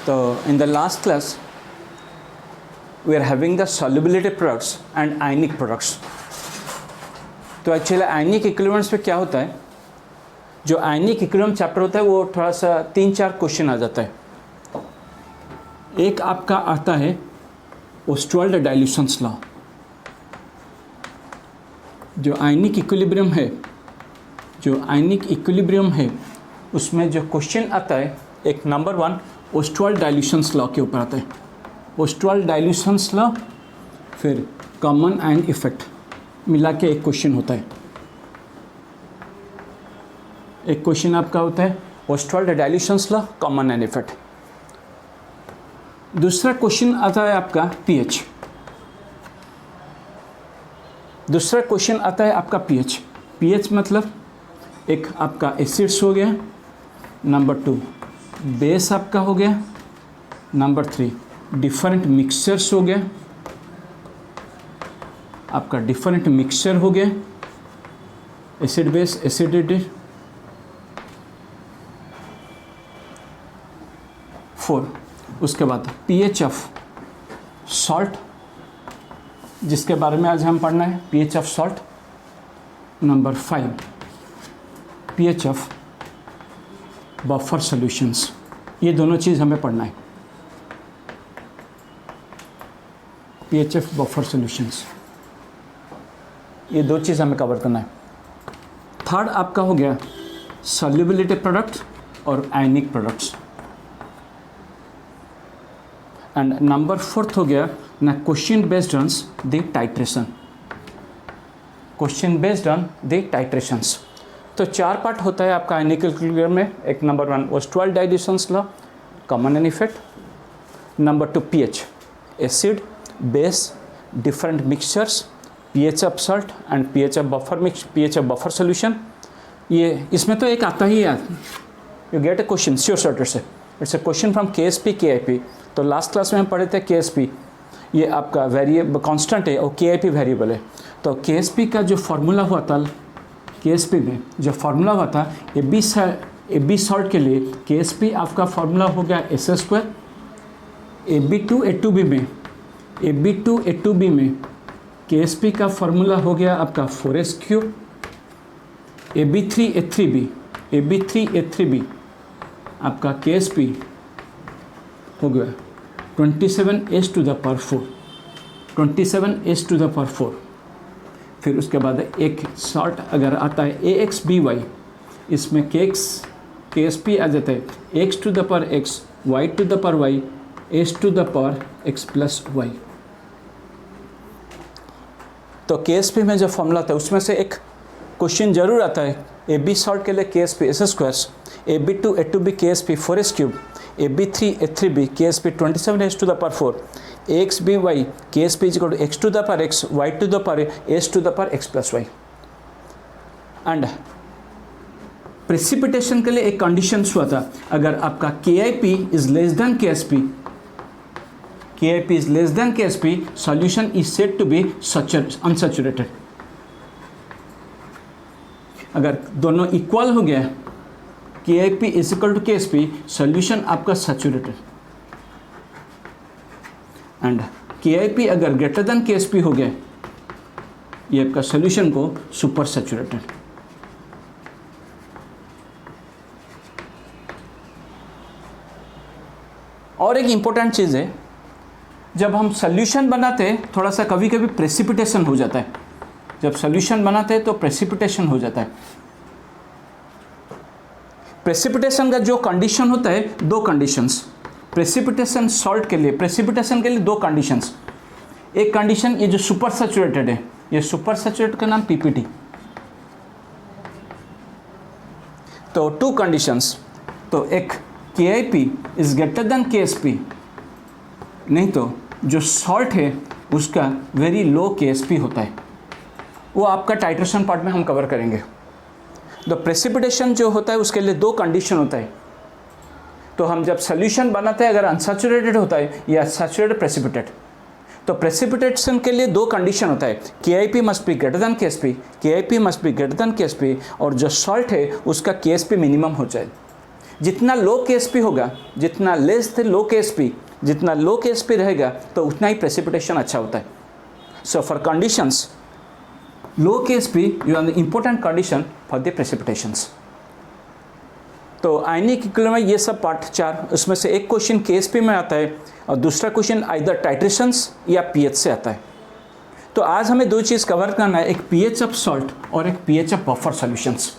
So in the last class we are having the solubility products and ionic products. तो actually आयनिक equilibriums पे क्या होता है, जो आयनिक इक्विलिब्रियम चैप्टर होता है वो थोड़ा सा 3-4 क्वेश्चन आ जाता है. एक आपका आता है ओस्टवाल्ड डाइल्यूशंस लॉ. जो आयनिक इक्विलिब्रियम है उसमें जो क्वेश्चन आता है, एक नंबर 1 ओस्टवाल्ड डाइल्यूशंस लॉ के ऊपर आता है. ओस्टवाल्ड डाइल्यूशंस लॉ, फिर कॉमन आयन इफेक्ट मिला के एक क्वेश्चन होता है. एक क्वेश्चन आपका होता है Ostwald dilutions law, common ion effect. दूसरा क्वेश्चन आता है आपका पीएच. पीएच मतलब एक आपका एसिड्स हो गया, नंबर 2 बेस आपका हो गया, नंबर 3 डिफरेंट मिक्सचर्स हो गया, आपका डिफरेंट मिक्सचर हो गया, एसिड बेस एसिडिटी. 4 उसके बाद पीएच ऑफ सॉल्ट, जिसके बारे में आज हम पढ़ना है, pH of salt. Number 5 pH of buffer solutions. ये दोनों चीज़ हमें पढ़ना है. पीएच ऑफ बफर सॉल्यूशंस, ये 2 चीज़ हमें कवर करना है. थर्ड आपका हो गया सॉल्युबिलिटी प्रोडक्ट और आयनिक प्रोडक्ट्स. एंड नंबर 4 हो गया ना question based on the titrations. तो 4 पार्ट होता है आपका आयनिक इक्विलिब्रियम में. एक number 1 Ostwald dilutions law, common ion effect. Number 2 pH, acid base different mixtures, pH of salt and pH of buffer solution. ये इसमें तो एक आता ही है, you get a question sure shorter से. It's a question from KSP KIP. तो last class में हम पढ़े थे केएसपी, ये आपका वेरिएबल कांस्टेंट है और केआईपी वेरिएबल है. तो केएसपी का जो फार्मूला हुआ था, केएसपी में जो फार्मूला हुआ था एबी सॉल्ट के लिए, केएसपी आपका फार्मूला हो गया S². AB2A2B में केएसपी का फार्मूला हो गया आपका 4S3. AB3A3B आपका केएसपी हो गया 27S⁴. फिर उसके बाद एक सॉल्ट अगर आता है AXBY, इसमें केएसपी आ जाता है X⁴X, Y⁴Y, S⁴X+Y. तो केएसपी में जो फॉर्मूला था उसमें से एक क्वेश्चन जरूर आता है. AB सॉल्ट के लिए KSP S², AB2A2B KSP 4S3, AB3A3B KSP 27S⁴, AXBY KSP X⁴X, Y⁴S⁴X+Y. And precipitation के लिए एक कंडीशन हुआ था, अगर आपका KIP is less than KSP, solution is said to be unsaturated. अगर दोनों इक्वल हो गया, KIP is equal to KSP, solution आपका सैचुरेटेड. एंड KIP अगर ग्रेटर देन KSP हो गया, ये आपका सॉल्यूशन को सुपर सैचुरेटेड. और एक इंपॉर्टेंट चीज़ है, जब हम सॉल्यूशन बनाते हैं थोड़ा सा कभी कभी प्रेसिपिटेशन हो जाता है. जब सॉल्यूशन बनाते हैं तो प्रेसिपिटेशन हो जाता है. प्रेसिपिटेशन का जो कंडीशन होता है, 2 कंडीशंस. प्रेसिपिटेशन सॉल्ट के लिए, प्रेसिपिटेशन के लिए 2 कंडीशंस. एक कंडीशन ये जो सुपर सैचुरेटेड है, ये सुपर सैचुरेटेड का नाम PPT. तो 2 कंडीशंस. तो एक KIP is greater than KSP, नहीं तो जो सॉल्ट है उसका वेरी लो KSP होता है. वो आपका टाइट्रेशन पार्ट में हम कवर करेंगे. तो प्रेसिपिटेशन जो होता है उसके लिए 2 कंडीशन होता है. तो हम जब सोल्यूशन बनाते हैं, अगर अनसैचुरेटेड होता है या सैचुरेटेड प्रेसिपिटेट, तो प्रेसिपिटेशन के लिए 2 कंडीशन होता है. KIP must be greater than KSP, और जो सॉल्ट है उसका KSP मिनिमम हो जाए. जितना लो KSP होगा, जितना लेस द लो KSP, जितना लो KSP रहेगा तो उतना ही प्रेसिपिटेशन अच्छा होता है. So for conditions low KSP you are the important condition for the precipitations. तो आयनिक इक्विलिब्रियम में ये सब पार्ट 4, उसमें से एक क्वेश्चन KSP में आता है और दूसरा क्वेश्चन आइदर टाइट्रेशंस या pH से आता है. तो आज हमें दो चीज़ कवर करना है, एक pH ऑफ सॉल्ट और एक pH ऑफ बफर सॉल्यूशंस.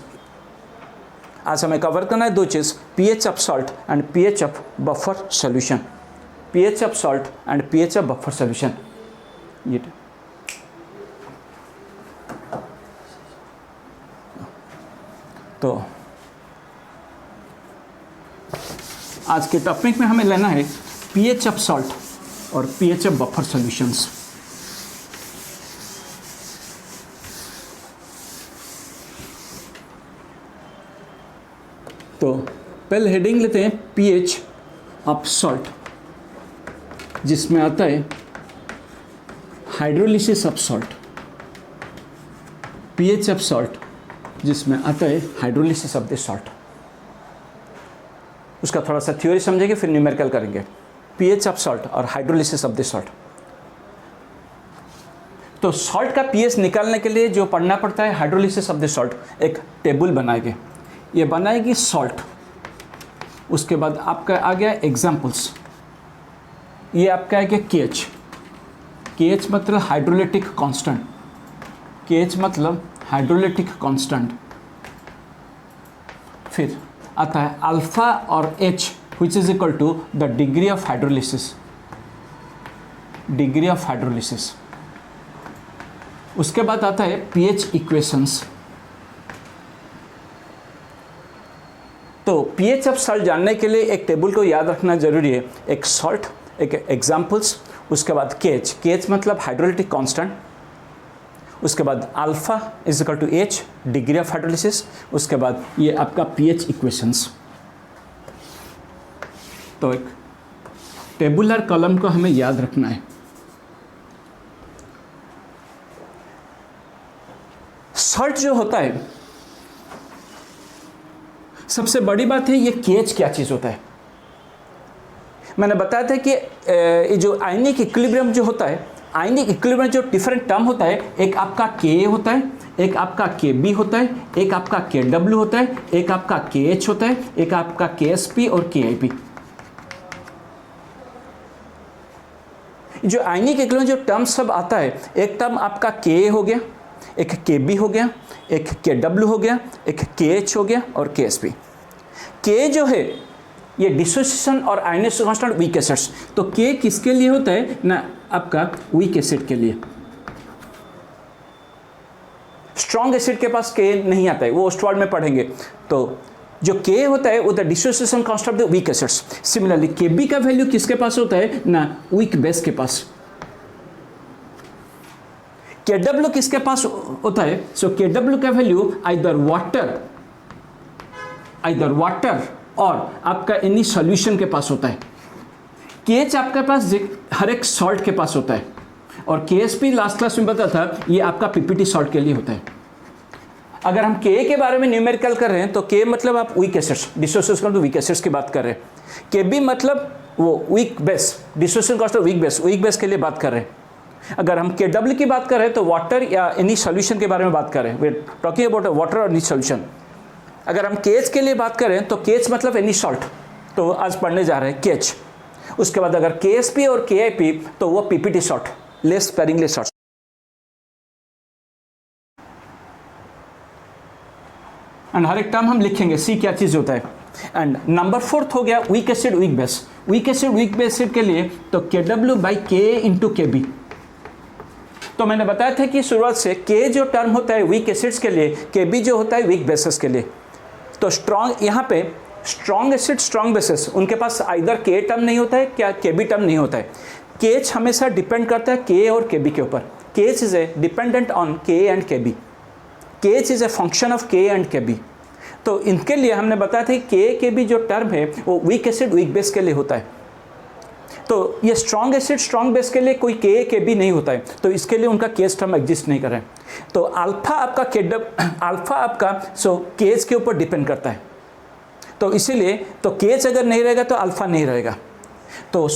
आज हमें कवर करना है दो चीज़, pH of salt and pH of buffer solution. pH of salt and pH of buffer solution. ये तो आज के टॉपिक में हमें लेना है pH ऑफ सॉल्ट और pH ऑफ बफर सॉल्यूशंस. तो पहले हेडिंग लेते हैं pH ऑफ सॉल्ट, जिसमें आता है hydrolysis of salt. pH of salt जिसमें आता है हाइड्रोलिसिस ऑफ द सॉल्ट. उसका थोड़ा सा थ्योरी समझेंगे फिर न्यूमेरिकल करेंगे. pH ऑफ सॉल्ट और हाइड्रोलिसिस ऑफ द सॉल्ट. तो सॉल्ट का pH निकालने के लिए जो पढ़ना पड़ता है हाइड्रोलिसिस ऑफ द सॉल्ट, एक टेबल बनाएंगे. ये बनाएगी सॉल्ट, उसके बाद आपका आ गया एग्जाम्पल्स. ये आपका आ गया KH. KH मतलब हाइड्रोलिटिक कांस्टेंट. KH मतलब हाइड्रोलिटिक कांस्टेंट. फिर आता है अल्फा और H which is equal to the degree of hydrolysis. Degree of hydrolysis. उसके बाद आता है pH इक्वेशंस. तो pH ऑफ सॉल्ट जानने के लिए एक टेबल को याद रखना जरूरी है. एक सॉल्ट, एक एग्जाम्पल्स, उसके बाद KH. KH मतलब हाइड्रोलिटिक कांस्टेंट. उसके बाद alpha is equal to H, degree of hydrolysis. उसके बाद ये आपका pH इक्वेशंस. तो एक टेबुलर कॉलम को हमें याद रखना है. सॉल्ट जो होता है, सबसे बड़ी बात है ये KH क्या चीज़ होता है. मैंने बताया था कि ये जो आयनिक इक्विलिब्रियम जो होता है, आयनिक इक्विलिब्रियम जो डिफरेंट टर्म होता है, एक आपका Ka होता है, एक आपका Kb होता है, एक आपका Kw होता है, एक आपका KH होता है, एक आपका KSP और KIP. जो आयनिक इक्विलिब्रियम जो टर्म सब आता है, एक टर्म आपका Ka हो गया, एक Kb हो गया, एक Kw हो गया, एक KH हो गया और KSP. K जो है ये डिसोसिएशन और आयनाइजेशन कांस्टेंट वीक एसिड्स. तो K किसके लिए होता है ना, आपका वीक एसिड के लिए. स्ट्रॉन्ग एसिड के पास K नहीं आता है, वो ऑस्टवाल्ड में पढ़ेंगे. तो जो K होता है वो the dissociation constant of the weak acids. Similarly Kb का वैल्यू किसके पास होता है ना, वीक बेस के पास. Kw किसके पास होता है, सो Kw का वैल्यू आइदर वाटर और आपका एनी सॉल्यूशन के पास होता है. KH आपके पास हर एक सॉल्ट के पास होता है. और KSP लास्ट क्लास में बताया था, ये आपका PPT सॉल्ट के लिए होता है. अगर हम Ka के बारे में न्यूमेरिकल कर रहे हैं तो K मतलब आप weak acids, dissociation weak acids की बात कर रहे हैं. Kb मतलब वो weak base, dissociation constant weak base के लिए बात कर रहे हैं. अगर हम Kw की बात कर रहे हैं तो वाटर या एनी सॉल्यूशन के बारे में बात कर रहे हैं. We are talking about water और एनी सॉल्यूशन. अगर हम KH के लिए बात करें तो KH मतलब एनी सॉल्ट. तो आज पढ़ने जा रहे हैं KH. उसके बाद अगर KSP और KIP तो वो PPT salt, less sparingly salt. And हर एक टर्म हम लिखेंगे C क्या चीज़ होता है. एंड नंबर 4 हो गया week acid weak base. Weak acid के लिए तो Kw by K into Kb. तो मैंने बताया था कि शुरुआत से K जो टर्म होता है वीक एसिड्स के लिए, Kb जो होता है वीक बेसिस के लिए. तो स्ट्रॉन्ग, यहाँ पे स्ट्रॉन्ग एसिड स्ट्रॉन्ग बेसिस, उनके पास आइदर K टर्म नहीं होता है क्या Kb टर्म नहीं होता है. KH हमेशा डिपेंड करता है K और Kb के ऊपर. KH is A dependent on K and Kb. KH is a function of K and Kb. तो इनके लिए हमने बताया था कि K Kb जो टर्म है वो वीक एसिड वीक बेस के लिए होता है. तो ये स्ट्रॉन्ग एसिड स्ट्रॉन्ग बेस के लिए कोई K Kb नहीं होता है. तो इसके लिए उनका केस टर्म एग्जिस्ट नहीं कर रहे हैं. तो अल्फा आपका सो KH के ऊपर डिपेंड करता है. तो इसीलिए तो KH अगर नहीं रहेगा तो अल्फा नहीं रहेगा। तो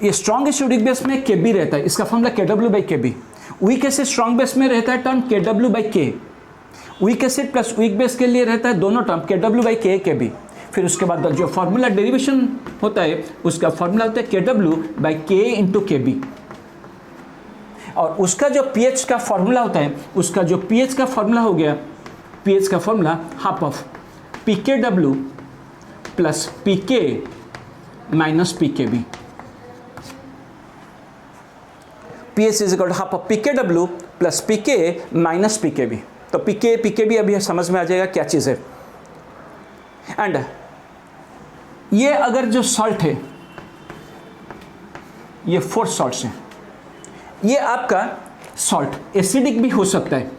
ये स्ट्रॉन्ग एसिड वीक बेस में Kb रहता है, इसका formula Kw/Kb। Week acid strong base में रहता है term Kw/K। Week acid plus weak base के लिए रहता है दोनों टर्म Kw/K Kb। फिर उसके बाद जो फॉर्मूला डेरिवेशन होता है उसका फॉर्मूला होता है Kw/K × Kb। और उसका जो pH का फॉर्मूला होता है, उसका जो pH का फॉर्मूला हो गया, pH का formula half of pKw plus pK minus pKb। pH is equal to half of pKw plus pK minus pKb। तो pK pKb अभी समझ में आ जाएगा क्या चीज़ है। एंड ये अगर जो सॉल्ट है, ये 4 सॉल्ट्स हैं, ये आपका सॉल्ट एसिडिक भी हो सकता है,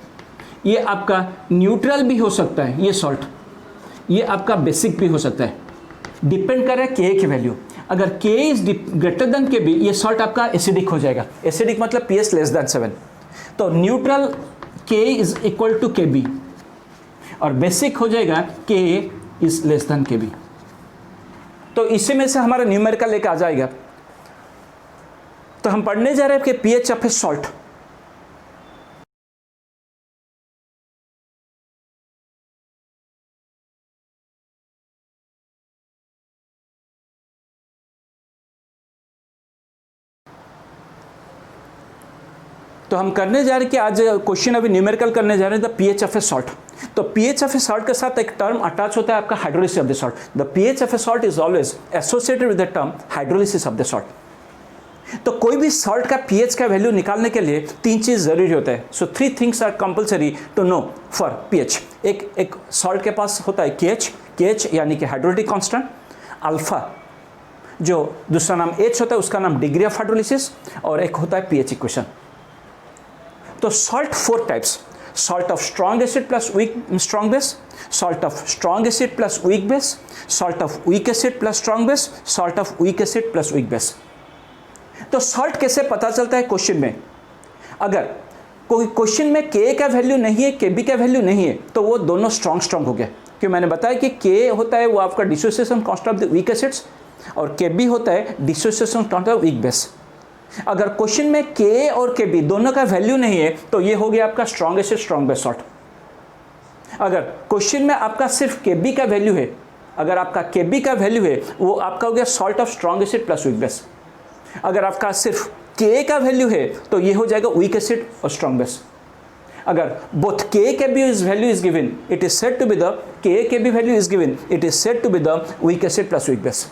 ये आपका न्यूट्रल भी हो सकता है, ये सॉल्ट, ये आपका बेसिक भी हो सकता है, डिपेंड कर रहा है Ka की वैल्यू। अगर K is greater than Kb, ये सॉल्ट आपका एसिडिक हो जाएगा। एसिडिक मतलब pH लेस देन 7। तो neutral K is equal to Kb और बेसिक हो जाएगा K is less than Kb। तो इसी में से हमारा न्यूमेरिकल लेकर आ जाएगा। तो हम पढ़ने जा रहे हैं कि pH ऑफ ए सॉल्ट। तो हम करने जा रहे हैं कि आज क्वेश्चन अभी न्यूमेरिकल करने जा रहे हैं the pH of A salt. तो pH ऑफ ए सॉल्ट के साथ एक टर्म अटैच होता है आपका hydrolysis of the salt. The pH of A salt is always associated with the term hydrolysis of the salt. तो कोई भी सॉल्ट का pH का वैल्यू निकालने के लिए 3 चीज़ ज़रूरी होता है। So 3 things are compulsory to know for pH। एक सॉल्ट के पास होता है KH यानी कि हाइड्रोलिटिक कांस्टेंट, अल्फा जो दूसरा नाम H होता है उसका नाम डिग्री ऑफ हाइड्रोलिसिस, और एक होता है pH इक्वेशन। तो salt 4 types: salt of strong acid plus week strong base, salt of strong acid plus weak base, salt of weak acid plus strong base, salt of weak acid plus weak base. तो salt कैसे पता चलता है question में? अगर कोई question में K का वैल्यू नहीं है, Kb का वैल्यू नहीं है, तो वो दोनों स्ट्रॉन्ग हो गया। क्यों मैंने बताया कि K होता है वो आपका dissociation constant of the weak acids और Kb होता है dissociation constant of weak base. अगर क्वेश्चन में K और Kb दोनों का वैल्यू नहीं है तो ये हो गया आपका strong acid strong base salt. अगर क्वेश्चन में आपका सिर्फ Kb का वैल्यू है, अगर आपका Kb का वैल्यू है वो आपका हो गया salt of strong acid plus weak base. अगर आपका सिर्फ K का वैल्यू है तो ये हो जाएगा वीक एसिड और स्ट्रॉन्ग बेस। अगर both K Kb is value is given, it is said to be the K Kb value is given, it is said to be the weak acid plus weak base.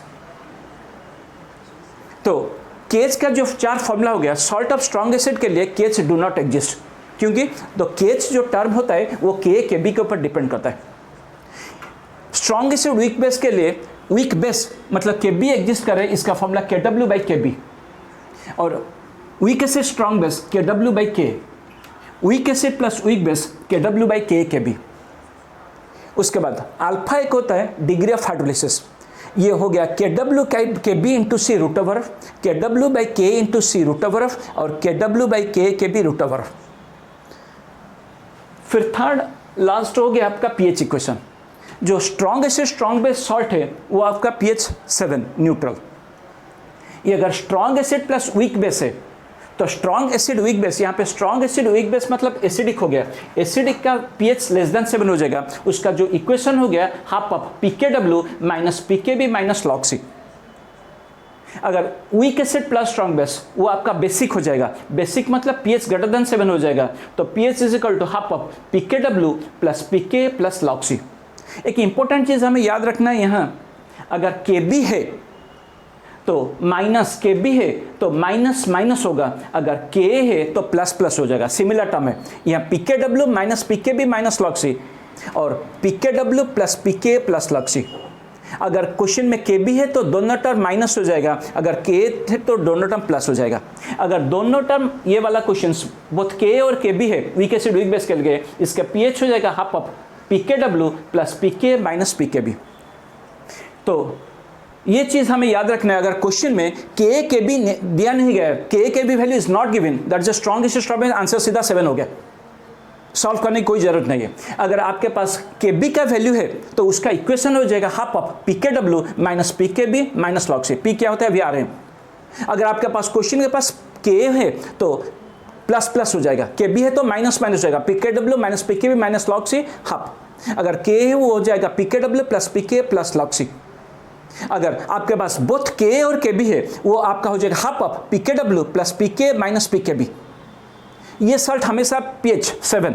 तो KH का जो 4 formula हो गया, salt of strong acid के लिए KH do not exist, क्योंकि तो KH जो टर्म होता है वो K Kb के ऊपर डिपेंड करता है। स्ट्रॉन्ग एसिड वीक बेस के लिए वीक बेस मतलब Kb एग्जिस्ट करे, इसका फॉर्मूला Kw/Kb, और week acid strong base Kw/K, week acid plus weak base Kw/K Kb। उसके बाद अल्फा एक होता है डिग्री ऑफ हाइड्रोलिसिस, ये हो गया Kw/Kb इंटू सी रूट ओवर Kw/K इंटू सी रूट ओवर और Kw/K Kb रूट ओवर। फिर थर्ड लास्ट हो गया आपका pH इक्वेशन। जो strong acid strong base salt है वो आपका pH 7 न्यूट्रल। ये अगर strong acid plus weak base है तो स्ट्रॉन्ग एसिड वीक बेस, यहाँ पे स्ट्रॉन्ग एसिड वीक बेस मतलब एसिडिक हो गया, एसिडिक का pH लेस देन 7 हो जाएगा। उसका जो इक्वेशन हो गया half of pKw minus pKb minus log C। अगर week acid plus strong base वो आपका बेसिक हो जाएगा, बेसिक मतलब pH ग्रेटर देन 7 हो जाएगा, तो pH is equal to half of pKw plus pK plus log C। एक इंपॉर्टेंट चीज़ हमें याद रखना है यहाँ, अगर Kb है तो माइनस Kb है तो माइनस माइनस होगा, अगर K है तो प्लस प्लस हो जाएगा। सिमिलर टर्म है यहाँ pKw minus pKb minus log C और pKw plus pK plus log C। अगर क्वेश्चन में Kb है तो दोनों टर्म माइनस हो जाएगा, अगर K है तो दोनों टर्म प्लस हो जाएगा। अगर दोनों टर्म ये वाला क्वेश्चन बोथ K और Kb है वीक एसिड वीक बेस के लिए, इसका pH हो जाएगा half of pKw plus pK minus pKb। तो ये चीज़ हमें याद रखना है, अगर क्वेश्चन में K Kb दिया नहीं गया, K Kb value is not given, that is a strong acid strong base, answer सीधा 7 हो गया। सॉल्व करने की कोई ज़रूरत नहीं है। अगर आपके पास Kb का वैल्यू है तो उसका इक्वेशन हो जाएगा half of Pkw minus Pkb minus log C. P क्या होता है अभी आ रहे हैं। अगर आपके पास क्वेश्चन के पास K है तो प्लस प्लस हो जाएगा, Kb है तो माइनस माइनस हो जाएगा, Pkw minus Pkb minus log C half. अगर K है वो हो जाएगा Pkw plus Pk plus log C. अगर आपके पास बोथ K और Kb है वो आपका हो जाएगा half of Pkw plus Pk minus Pkb। ये सॉल्ट हमेशा pH 7,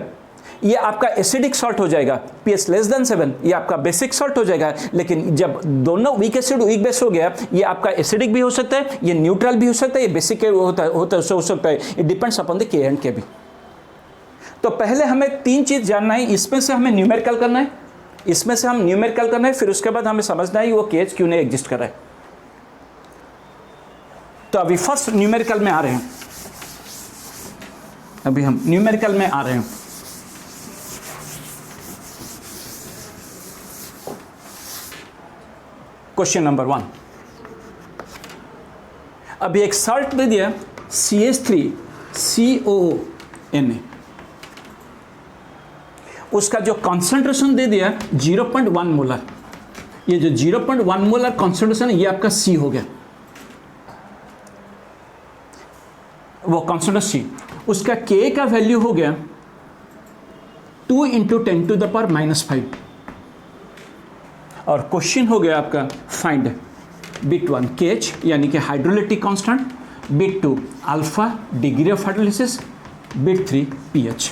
ये आपका एसिडिक सॉल्ट हो जाएगा। pH लेस देन 7 ये आपका बेसिक सॉल्ट हो जाएगा। लेकिन जब दोनों वीक एसिड वीक बेस हो गया, ये आपका एसिडिक भी हो सकता है, ये न्यूट्रल भी हो सकता है, ये बेसिक हो सकता है। It depends upon the K and Kb। तो पहले हमें 3 चीज़ जानना है, इसमें से हमें न्यूमेरिकल करना है, इसमें से हम न्यूमेरिकल करना है, फिर उसके बाद हमें समझना है वो KH क्यों नहीं एग्जिस्ट कर रहा है। तो अभी फर्स्ट न्यूमेरिकल में आ रहे हैं, अभी हम न्यूमेरिकल में आ रहे हैं। क्वेश्चन नंबर 1, अभी एक सॉल्ट दे दिया CH3COONA, उसका जो कॉन्सेंट्रेशन दे दिया 0.1 मोलर। ये जो 0.1 मोलर कॉन्सेंट्रेशन है ये आपका C हो गया, वो कॉन्सेंट्रेशन C। उसका K का वैल्यू हो गया 2 × 10⁻⁵ और क्वेश्चन हो गया आपका फाइंड बिट 1 KH यानी कि hydrolytic constant, bit 2 alpha degree of hydrolysis, bit 3 pH।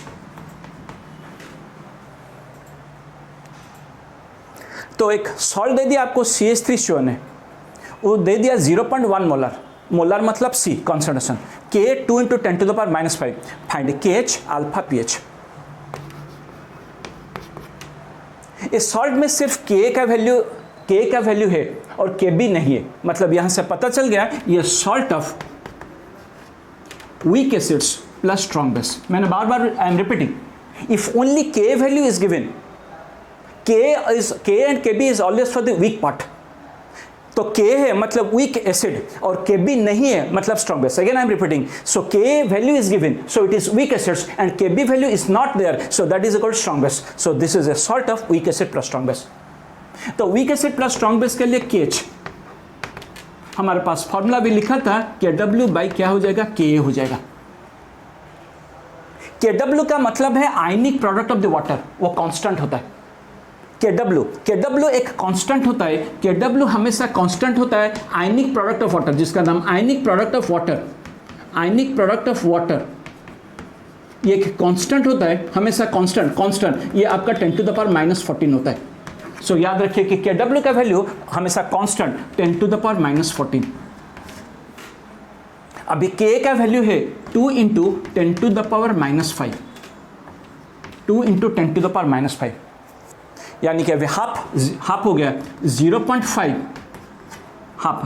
तो एक सॉल्ट दे दिया आपको CH3COONA, वो दे दिया 0.1 मोलर, मोलर मतलब C concentration, K 2 × 10⁻⁵, find KH alpha pH। इस सॉल्ट में सिर्फ K का वैल्यू है और Kb नहीं है, मतलब यहां से पता चल गया ये salt of weak acids plus strong base. मैंने बार बार I am repeating, if only K value is given, K and Kb is always for the weak part। तो K है मतलब weak acid और Kb नहीं है मतलब strong base। Again I am repeating, so K value is given, so it is weak acids, and Kb value is not there, so that is equal to strong base। So this is a salt of weak acid plus strong base। तो weak acid plus strong base के लिए KH, हमारे पास formula भी लिखा था, Kw by क्या हो जाएगा, Ka हो जाएगा। Kw का मतलब है ionic product of the water, वो कांस्टेंट होता है। Kw एक कांस्टेंट होता है, Kw हमेशा कांस्टेंट होता है आयनिक प्रोडक्ट ऑफ वाटर, जिसका नाम आयनिक प्रोडक्ट ऑफ वाटर, ये एक कांस्टेंट होता है हमेशा, कांस्टेंट ये आपका 10⁻⁻14 होता है। सो याद रखिए कि Kw का वैल्यू हमेशा कांस्टेंट 10⁻⁻14। अभी K का वैल्यू है 2 × 10⁻⁻5, 2 × 10⁻⁻5, यानी कि अभी हाफ हो गया 0.5 ×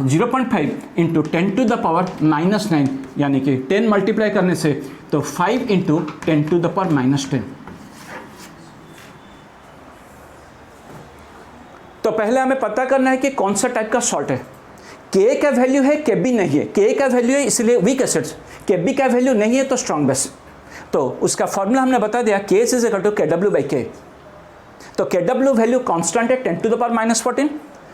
10⁻⁹, यानी कि 10 मल्टीप्लाई करने से तो 5 × 10⁻⁻10। तो पहले हमें पता करना है कि कौन सा टाइप का सॉल्ट है। K का वैल्यू है, Kb नहीं है। K का वैल्यू है इसलिए वीक एसिड्स, Kb का वैल्यू नहीं है तो स्ट्रॉन्ग बेस। तो उसका फॉर्मूला हमने बता दिया, KH is equal to Kw by K। तो Kw वैल्यू कांस्टेंट है 10⁻⁻14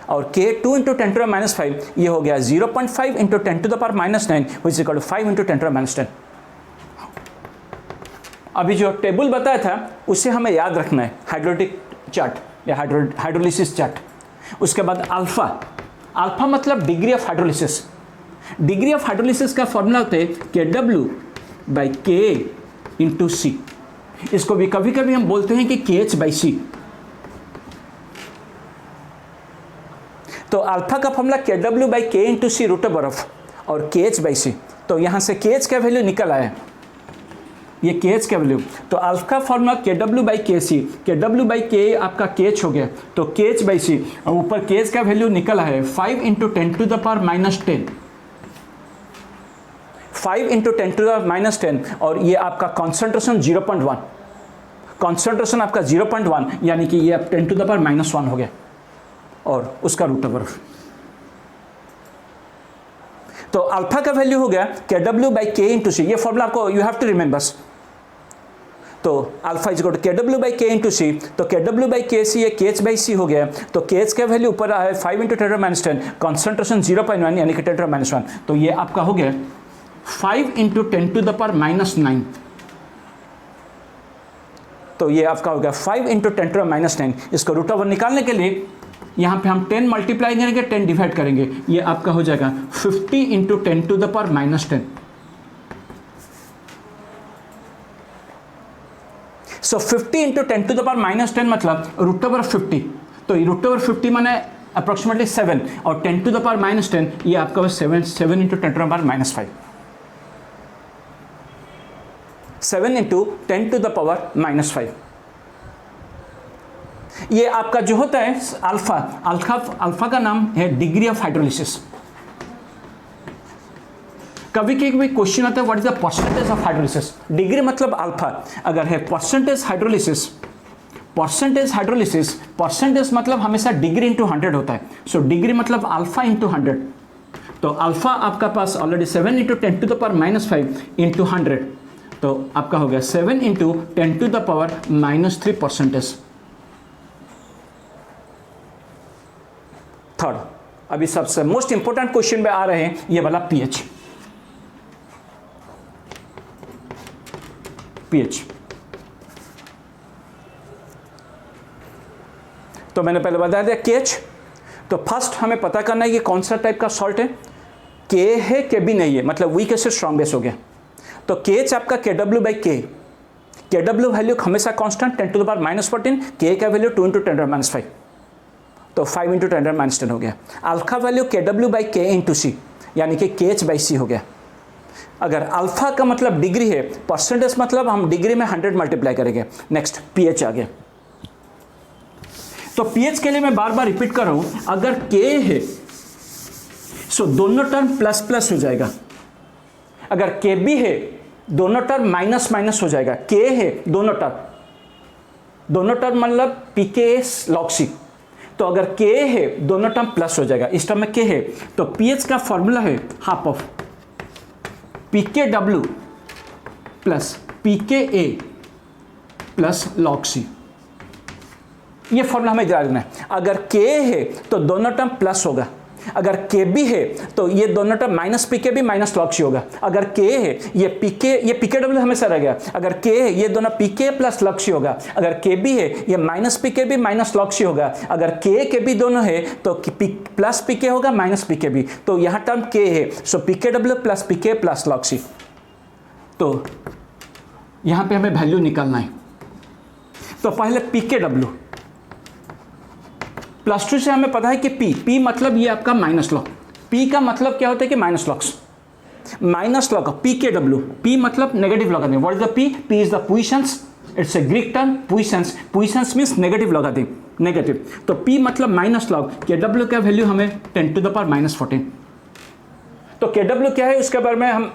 और K 2 × 10⁻⁻5, ये हो गया 0.5 × 10⁻�9 विच इज इक्वल टू 5 × 10⁻10। अभी जो टेबल बताया था उसे हमें याद रखना है, हाइड्रोलिटिक चार्ट या हाइड्रोलिसिस चार्ट। उसके बाद अल्फा मतलब degree of hydrolysis. Degree of hydrolysis का फॉर्मूला होता है Kw by K × C। इसको भी कभी कभी हम बोलते हैं कि KH by C। तो अल्फा का formula Kw by K × C root बर्फ और KH by C। तो यहाँ से KH का वैल्यू निकल आया, ये KH का वैल्यू। तो अल्फा का formula Kw by KC, Kw by K आपका KH हो गया, तो KH by C, और ऊपर KH का वैल्यू निकला है 5 × 10⁻⁻10, 5 × 10⁻⁻10, और ये आपका कॉन्सेंट्रेशन 0.1, कॉन्सेंट्रेशन आपका 0.1, यानी कि ये अब 10⁻⁻1 हो गया और उसका रूट ओवर। तो अल्फा का वैल्यू हो गया Kw by K × C। ये फॉर्मूला आपको यू हैव टू रिमेंबर। तो तो अल्फा इज इक्वल टू के डब्ल्यू बाई के इंटू सी, तो के डब्ल्यू बाई के सी, ये के एच बाई सी हो गया, तो के एच का वैल्यू ऊपर आया है 5 इंटू 10⁻⁻, कॉन्सेंट्रेशन 0.1 यानी कि 10⁻⁻1, तो ये आपका हो गया 5 इंटू 10⁻⁹, तो ये आपका हो गया 5 इंटू 10⁻⁹। इसको रूट ओवर निकालने के लिए यहाँ पे हम 10 मल्टीप्लाई करेंगे, 10 डिवाइड करेंगे, ये आपका हो जाएगा 50 इंटू 10⁻⁻10। सो 50 इंटू 10⁻⁻10 मतलब रूट ओवर 50, तो रूट ओवर 50 माने अप्रोक्सीमेटली 7, और 10⁻⁻10 ये आपका 7 इंटू 10⁻⁻5, 7 इंटू 10⁻⁻5। ये आपका जो होता है अल्फा का नाम है डिग्री ऑफ हाइड्रोलिसिस। कभी कभी क्वेश्चन आता है what is the percentage of hydrolysis, degree मतलब अल्फा, अगर है परसेंटेज हाइड्रोलिसिस मतलब हमेशा डिग्री इंटू 100 होता है, सो डिग्री मतलब अल्फा इंटू 100, तो अल्फा आपका पास ऑलरेडी 7 इंटू 10⁻⁻5 इंटू 100, तो आपका हो गया 7 इंटू 10⁻⁻3 परसेंटेज। थर्ड, अभी सबसे मोस्ट इंपोर्टेंट क्वेश्चन में आ रहे हैं ये वाला पीएच। तो मैंने पहले बता दिया केएच, तो फर्स्ट हमें पता करना है कि कौन सा टाइप का सॉल्ट है, के है के भी नहीं है, मतलब वीक एसिड स्ट्रॉन्ग बेस हो गया, तो केएच आपका के डब्ल्यू बाई के डब्ल्यू वैल्यू हमेशा कांस्टेंट 10⁻⁻14, के का वैल्यू 2 इंटू 10⁻⁵, तो 5 इंटू 10⁻⁻10 हो गया। अल्फा वैल्यू के डब्ल्यू बाई के इंटू सी, यानी कि के एच बाई सी हो गया। अगर अल्फा का मतलब डिग्री है, परसेंटेज मतलब हम डिग्री में 100 मल्टीप्लाई करेंगे। नेक्स्ट पीएच आ गया, तो पीएच के लिए मैं बार बार रिपीट कर रहा हूं, अगर के है सो दोनों टर्म प्लस प्लस हो जाएगा, अगर के बी है दोनों टर्म माइनस माइनस हो जाएगा, के है दोनों टर्म मतलब पीके लॉग सी, तो अगर के है दोनों टर्म प्लस हो जाएगा, इस टर्म में के है, तो पीएच का फॉर्मूला है half of pK W plus pK A plus log C, ये फॉर्मूला हमें याद रखना है। अगर के है तो दोनों टर्म प्लस होगा, अगर के बी है तो ये दोनों टर्म माइनस पीके बी माइनस लॉग सी होगा, अगर के है ये पीके डब्ल्यू हमेशा रह गया, अगर के है ये दोनों पीके प्लस लॉग सी होगा, अगर के बी है ये माइनस पीके बी माइनस लॉग सी होगा, अगर के बी दोनों है तो प्लस पीके होगा माइनस पीके बी, तो यहाँ टर्म के है, सो पीके डब्ल्यू प्लस पीके प्लस लॉग सी, तो यहाँ पे हमें वैल्यू निकालना है। तो पहले पीके डब्ल्यू +2 से हमें पता है कि पी मतलब ये आपका माइनस लॉग, पी का मतलब क्या होता है कि माइनस लॉग पी के डब्ल्यू, पी मतलब negative logarithm. What is the P is the positions, it's a Greek term positions means negative logarithm, negative, तो पी मतलब माइनस लॉग, के डब्ल्यू का वैल्यू हमें 10⁻⁻14, तो के डब्ल्यू क्या है उसके बारे में हम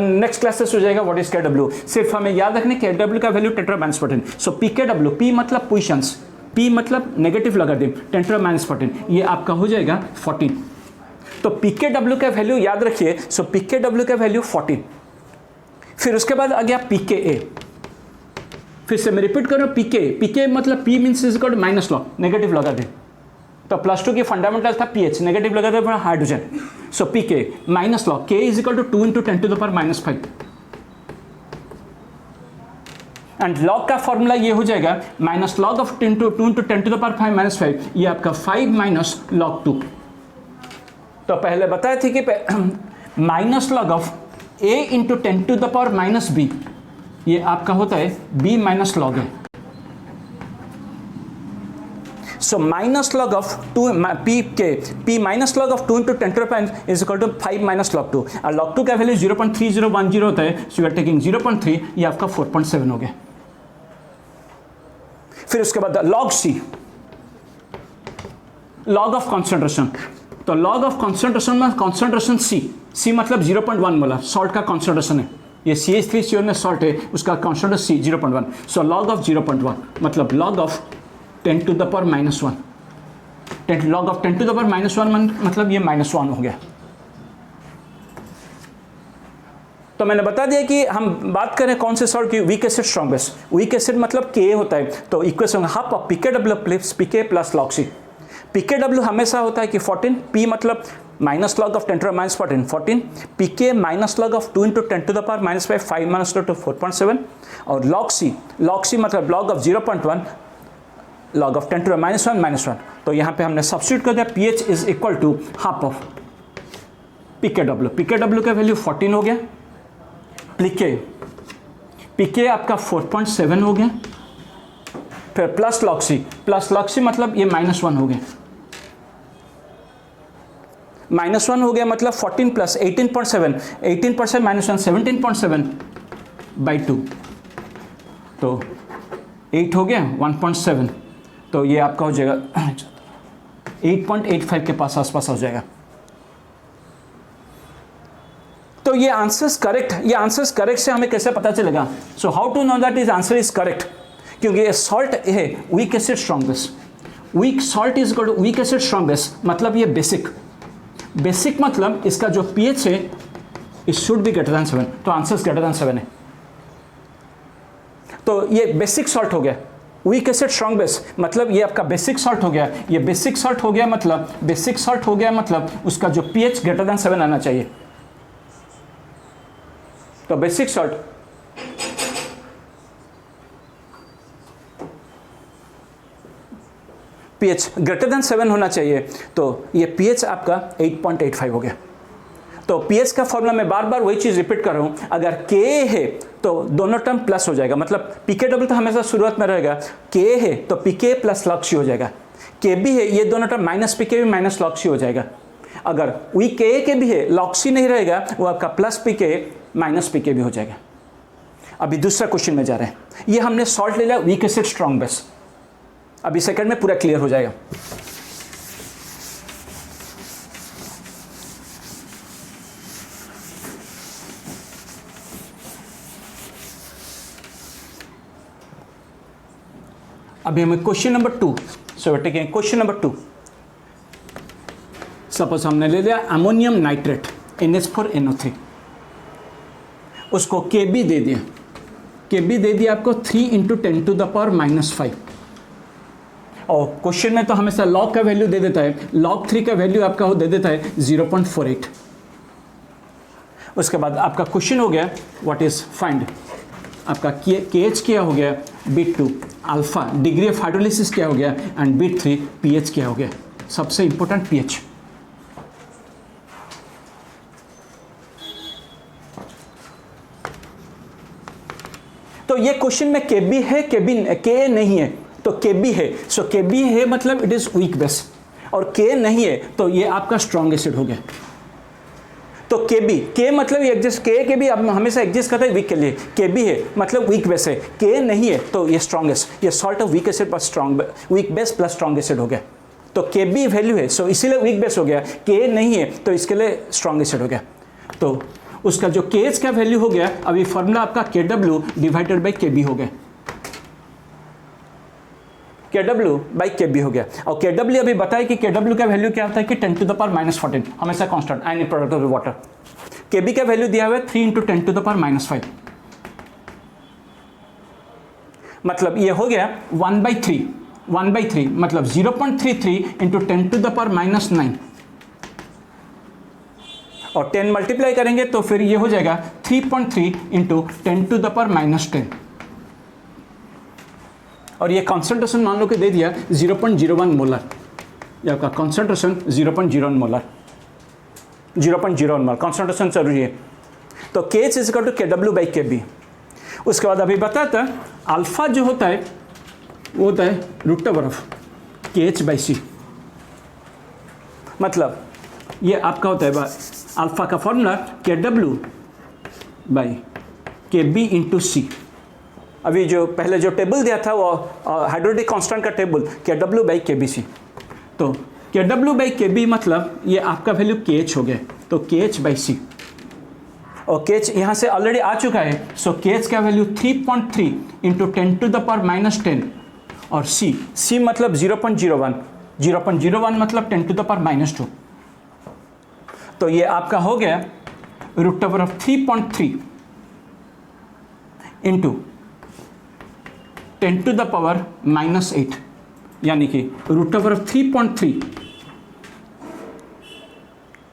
नेक्स्ट क्लासेस हो जाएगा। व्हाट इज के डब्ल्यू, सिर्फ हमें याद रखने के डब्ल्यू का वैल्यू 10⁻⁻14, सो पी के डब्ल्यू, पी मतलब पोजीशंस, पी मतलब नेगेटिव लॉगरिथम 10⁻⁻14, ये आपका हो जाएगा 14, तो पीके डब्ल्यू का वैल्यू याद रखिए, सो पीके डब्ल्यू का वैल्यू 14। फिर उसके बाद आ गया पीके ए, फिर से मैं रिपीट कर रहा हूँ, पीके मतलब P means is equal to minus log, negative logarithm, तो +2 की फंडामेंटल था pH, negative logarithm for hydrogen, so pK minus log, K is equal to 2 into 10⁻⁻5, and log का फॉर्मूला ये हो जाएगा माइनस लॉग ऑफ 2 इंटू 10⁻⁻5, ये आपका 5 minus log 2। तो पहले बताए थे कि minus log of a into 10⁻⁻b, ये आपका होता है b माइनस लॉग है, so minus log of 2 p minus log of 2 into 10⁻5 is equal to 5 minus log 2, और लॉग 2 का वैल्यू 0.3010 होता है, सो यू आर टेकिंग 0.3, ये आपका 4.7 हो गया। फिर उसके बाद log C, log of concentration, तो लॉग ऑफ कॉन्सेंट्रेशन में कॉन्सेंट्रेशन सी मतलब 0.1 मोलर सॉल्ट का कॉन्सेंट्रेशन है, ये CH3CO में सॉल्ट है, उसका concentration C 0.1, so log of 0.1 मतलब लॉग ऑफ 10⁻⁻1, लॉग ऑफ 10⁻⁻1 मतलब ये -1 हो गया। तो मैंने बता दिया कि हम बात करें कौन से सॉल्ट की, week acid strong base. Weak acid मतलब के होता है, तो equation half of pKw plus pK plus log C। pKw हमेशा होता है कि 14, p मतलब minus log of 10 to the minus 14, pK minus log of 2 into 10 to the power minus 5 minus 2 to 4.7, और log C मतलब log of 0.1 log of 10 to the minus 1 तो यहाँ पे हमने सब्स्टिट्यूट कर दिया, pH is equal to half of pKw का value 14 हो गया, pK आपका 4.7 हो गया, फिर प्लस log C मतलब ये -1 हो गया, -1 हो गया मतलब 14 प्लस 18.7, 18% -1 17.7 बाई 2, तो 8 हो गया 1.7, तो ये आपका हो जाएगा 8.85 के पास आसपास हो जाएगा। तो ये आंसर्स करेक्ट से हमें कैसे पता चलेगा? So how to know that is answer is correct? क्योंकि ये सॉल्ट है weak acid strong base, weak salt is equal to weak acid strong base, मतलब ये बेसिक मतलब इसका जो pH है it should be greater than 7, तो आंसर्स ग्रेटर देन 7 है। तो ये बेसिक सॉल्ट हो गया, वीक एसिड स्ट्रॉन्ग बेस मतलब ये आपका बेसिक सॉल्ट हो गया, ये बेसिक सॉल्ट हो गया मतलब उसका जो pH ग्रेटर देन 7 आना चाहिए। तो basic salt pH greater than 7 होना चाहिए, तो ये pH आपका 8.85 हो गया। तो pH का फॉर्मूला मैं बार बार वही चीज़ रिपीट कर रहा हूँ, अगर Ka है तो दोनों टर्म प्लस हो जाएगा, मतलब pKw तो हमेशा शुरुआत में रहेगा, Ka है तो pK प्लस log C हो जाएगा, Kb है ये दोनों टर्म माइनस pK भी माइनस log C हो जाएगा। अगर वीक Ka के भी है log C नहीं रहेगा, वो आपका प्लस pK माइनस pK भी हो जाएगा। अभी दूसरा क्वेश्चन में जा रहे हैं, ये हमने सॉल्ट ले लिया वीक एसिड स्ट्रॉन्ग बेस, अभी सेकंड में पूरा क्लियर हो जाएगा। अभी हमें question number 2, so taking question number 2। Suppose हमने ले लिया अमोनियम नाइट्रेट NH4NO3, उसको Kb दे दिया आपको 3 × 10 to the power -5, और क्वेश्चन में तो हमेशा लॉग का वैल्यू दे देता है, log 3 का वैल्यू आपका वो दे देता है 0.48। उसके बाद आपका क्वेश्चन हो गया व्हाट इज फाइंड, आपका KH क्या हो गया, बीट 2 अल्फा डिग्री ऑफ हाइड्रोलिसिस क्या हो गया, एंड बीट 3 pH क्या हो गया, सबसे इंपॉर्टेंट pH। तो ये क्वेश्चन में Kb है Ka नहीं है, तो Kb है, सो Kb है मतलब इट इज वीक बेस, और K नहीं है तो ये आपका स्ट्रॉन्ग एसिड हो गया। तो K मतलब ये एग्जिस्ट, के भी अब हमेशा एग्जिस्ट करता है वीक के लिए, Kb है मतलब वीक बेस है, K नहीं है तो ये स्ट्रॉन्गेस्ट, ये salt of weak acid plus strong weak base plus strong acid हो गया। तो Kb वैल्यू है, सो इसीलिए वीक बेस हो गया, K नहीं है तो इसके लिए स्ट्रॉन्ग एसिड हो गया। तो उसका जो KH का वैल्यू हो गया, अभी फॉर्मूला आपका Kw डिवाइडेड बाई Kb हो गया, Kw बाई Kb हो गया। और Kw अभी बताया कि Kw का वैल्यू क्या होता है कि 10 to the power -14 हमेशा constant ionic product of water. Kb का वैल्यू दिया हुआ है 3 × 10 to the power -5, मतलब ये हो गया 1/3 मतलब 0.33 × 10 to the power -9, और 10 मल्टीप्लाई करेंगे तो फिर ये हो जाएगा 3.3 × 10 to the power -10, और ये कॉन्सेंट्रेशन मान लो कि दे दिया 0.01 मोलर, ये आपका कॉन्सेंट्रेशन 0.01 मोलर कॉन्सेंट्रेशन जरूरी है। तो KH is equal to Kw by Kb। उसके बाद अभी बताता अल्फा जो होता है वो होता है √of KH बाई C, मतलब ये आपका होता है अल्फा का formula Kw by Kb × C। अभी जो पहले जो टेबल दिया था वो हाइड्रोडिक कांस्टेंट का टेबल Kw बाई KbC, तो Kw बाई Kb मतलब ये आपका वैल्यू KH हो गया, तो KH बाई C, और KH यहाँ से ऑलरेडी आ चुका है, सो KH का वैल्यू 3.3 × 10 to the power -10, और C मतलब 0.01 मतलब 10 to the power -2, तो ये आपका हो गया √3.3 इंटू 10⁻⁻8 यानी कि √3.3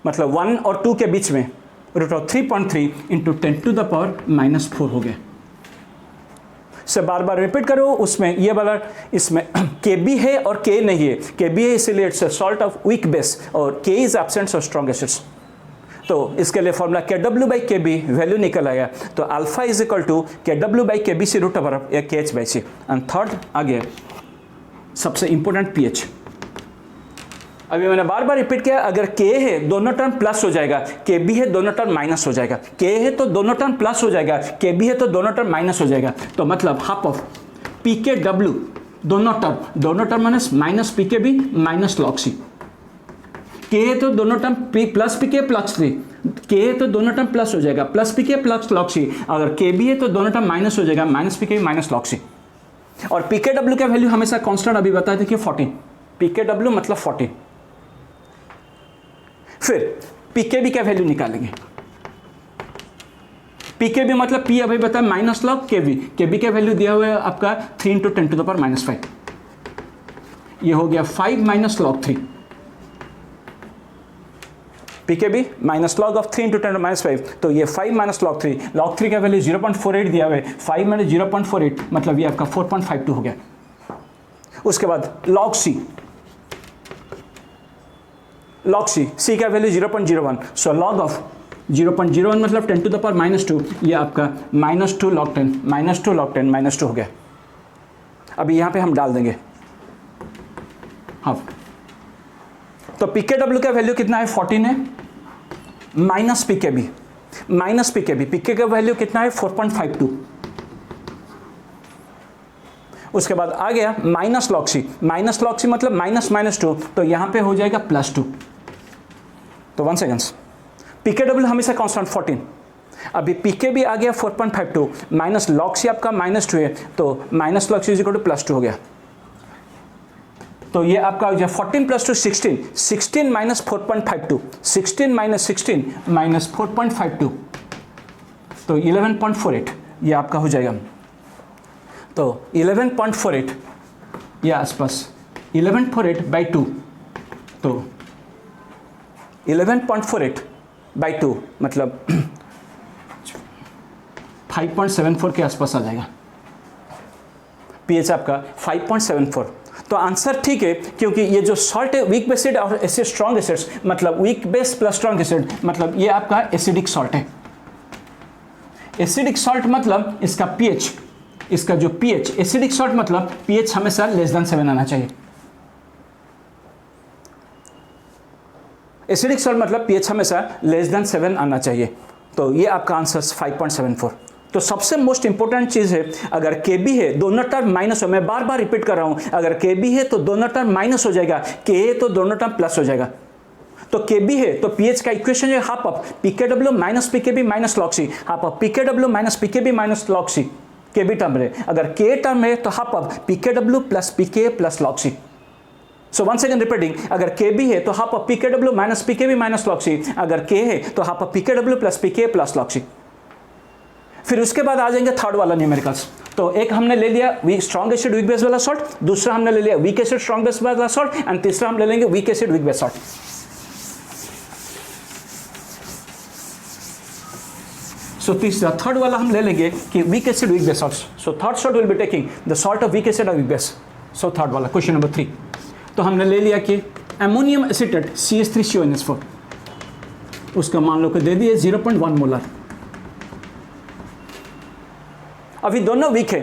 मतलब 1 और 2 के बीच में √3.3 इंटू 10⁻⁻4 हो गया। से बार बार रिपीट करो, उसमें ये वाला इसमें Kb है और K नहीं है। Kb है इसलिए it's a salt of weak base और K is absent of strong acids. तो इसके लिए फॉर्मूला Kw/Kb वैल्यू निकल आया। तो alpha is equal to Kw/Kb C √KH/C। And third आ गया सबसे इंपॉर्टेंट pH। अभी मैंने बार बार रिपीट किया, अगर K है दोनों टर्म प्लस हो जाएगा, Kb है दोनों टर्म माइनस हो जाएगा। K है तो दोनों टर्म प्लस हो जाएगा, Kb है तो दोनों टर्म माइनस हो जाएगा। तो मतलब हाफ ऑफ PKW दोनों term minus PKB minus log C। K है तो दोनों term plus PK plus 3, K है तो दोनों टर्म प्लस हो जाएगा plus PK plus log C। अगर Kb है तो दोनों टर्म माइनस हो जाएगा minus PK minus log C। और PKW का वैल्यू हमेशा कांस्टेंट अभी बताया था कि 14, PKW मतलब 14। फिर PKB का वैल्यू निकालेंगे। PKB मतलब P अभी बताया माइनस log KB। KB का वैल्यू दिया हुआ है आपका 3 × 10⁻⁵। ये हो गया 5 minus log 3। PKB minus log of 3 × 10⁻⁵, तो ये 5 माइनस log 3। log 3 का वैल्यू 0.48 दिया हुआ है, 5 माइनस 0.48 मतलब ये आपका 4.52 हो गया। उसके बाद log C का वैल्यू 0.01, सो log ऑफ 0.01 मतलब 10⁻⁻2, ये आपका -2 log 10 -2 हो गया। अभी यहाँ पे हम डाल देंगे हाँ। तो PKW का वैल्यू कितना है 14 है, माइनस PKB PK का वैल्यू कितना है 4.52। उसके बाद आ गया माइनस log C मतलब -2, तो यहाँ पे हो जाएगा +2। तो 1 सेकेंड्स, PKW हमेशा कांस्टेंट 14। अभी PKB आ गया 4.52 माइनस log C आपका -2 है, तो minus log C is equal to +2 हो गया। तो ये आपका हो गया 14 + 2 16, 16 माइनस 4.52, 16 माइनस 16 माइनस 4.52, तो 11.48 ये आपका हो जाएगा। तो 11.48 ये आसपास 11.48/2, तो 11.48/2 मतलब 5.74 के आसपास आ जाएगा। pH आपका 5.74। तो आंसर ठीक है, क्योंकि ये जो सॉल्ट है वीक बेस एसिड और एसिड स्ट्रॉन्ग एसिड्स मतलब weak base plus strong acid मतलब ये आपका एसिडिक सॉल्ट है। एसिडिक सॉल्ट मतलब इसका pH, इसका जो pH एसिडिक सॉल्ट मतलब pH हमेशा लेस देन 7 आना चाहिए। एसिडिक सॉल्ट मतलब pH हमेशा लेस देन 7 आना चाहिए। तो ये आपका आंसर 5.74। तो सबसे मोस्ट इंपॉर्टेंट चीज़ है, अगर Kb है दोनों टर्म माइनस हो, मैं बार बार रिपीट कर रहा हूं, अगर Kb है तो दोनों टर्म माइनस हो जाएगा, K है तो दोनों टर्म प्लस हो जाएगा। तो Kb है तो pH का इक्वेशन है half of PKW minus PKB minus log C, half of PKW minus PKB minus log C Kb term है। अगर K टर्म है तो half of PKW plus PK plus log C। So one second repeating, अगर Kb है तो half of PKW minus PKB minus log C, अगर K है तो half of PKW plus PK plus log C। फिर उसके बाद आ जाएंगे थर्ड वाला न्यूमेरिकल्स। तो एक हमने ले लिया weak strong acid weak base वाला सॉल्ट, दूसरा हमने ले लिया वीक एसिड स्ट्रॉन्ग बेस वाला सॉल्ट, एंड तीसरा हम ले लेंगे weak acid weak base salt. So तीसरा थर्ड वाला हम ले लेंगे कि weak acid weak base salt. So third salt will be taking the salt of weak acid और वीक बेस। सो थर्ड वाला क्वेश्चन नंबर 3, तो हमने ले लिया कि अमोनियम एसीटेट CH3CONS4, उसका मान लो कि दे दिए 0.1 मोलर। अभी दोनों वीक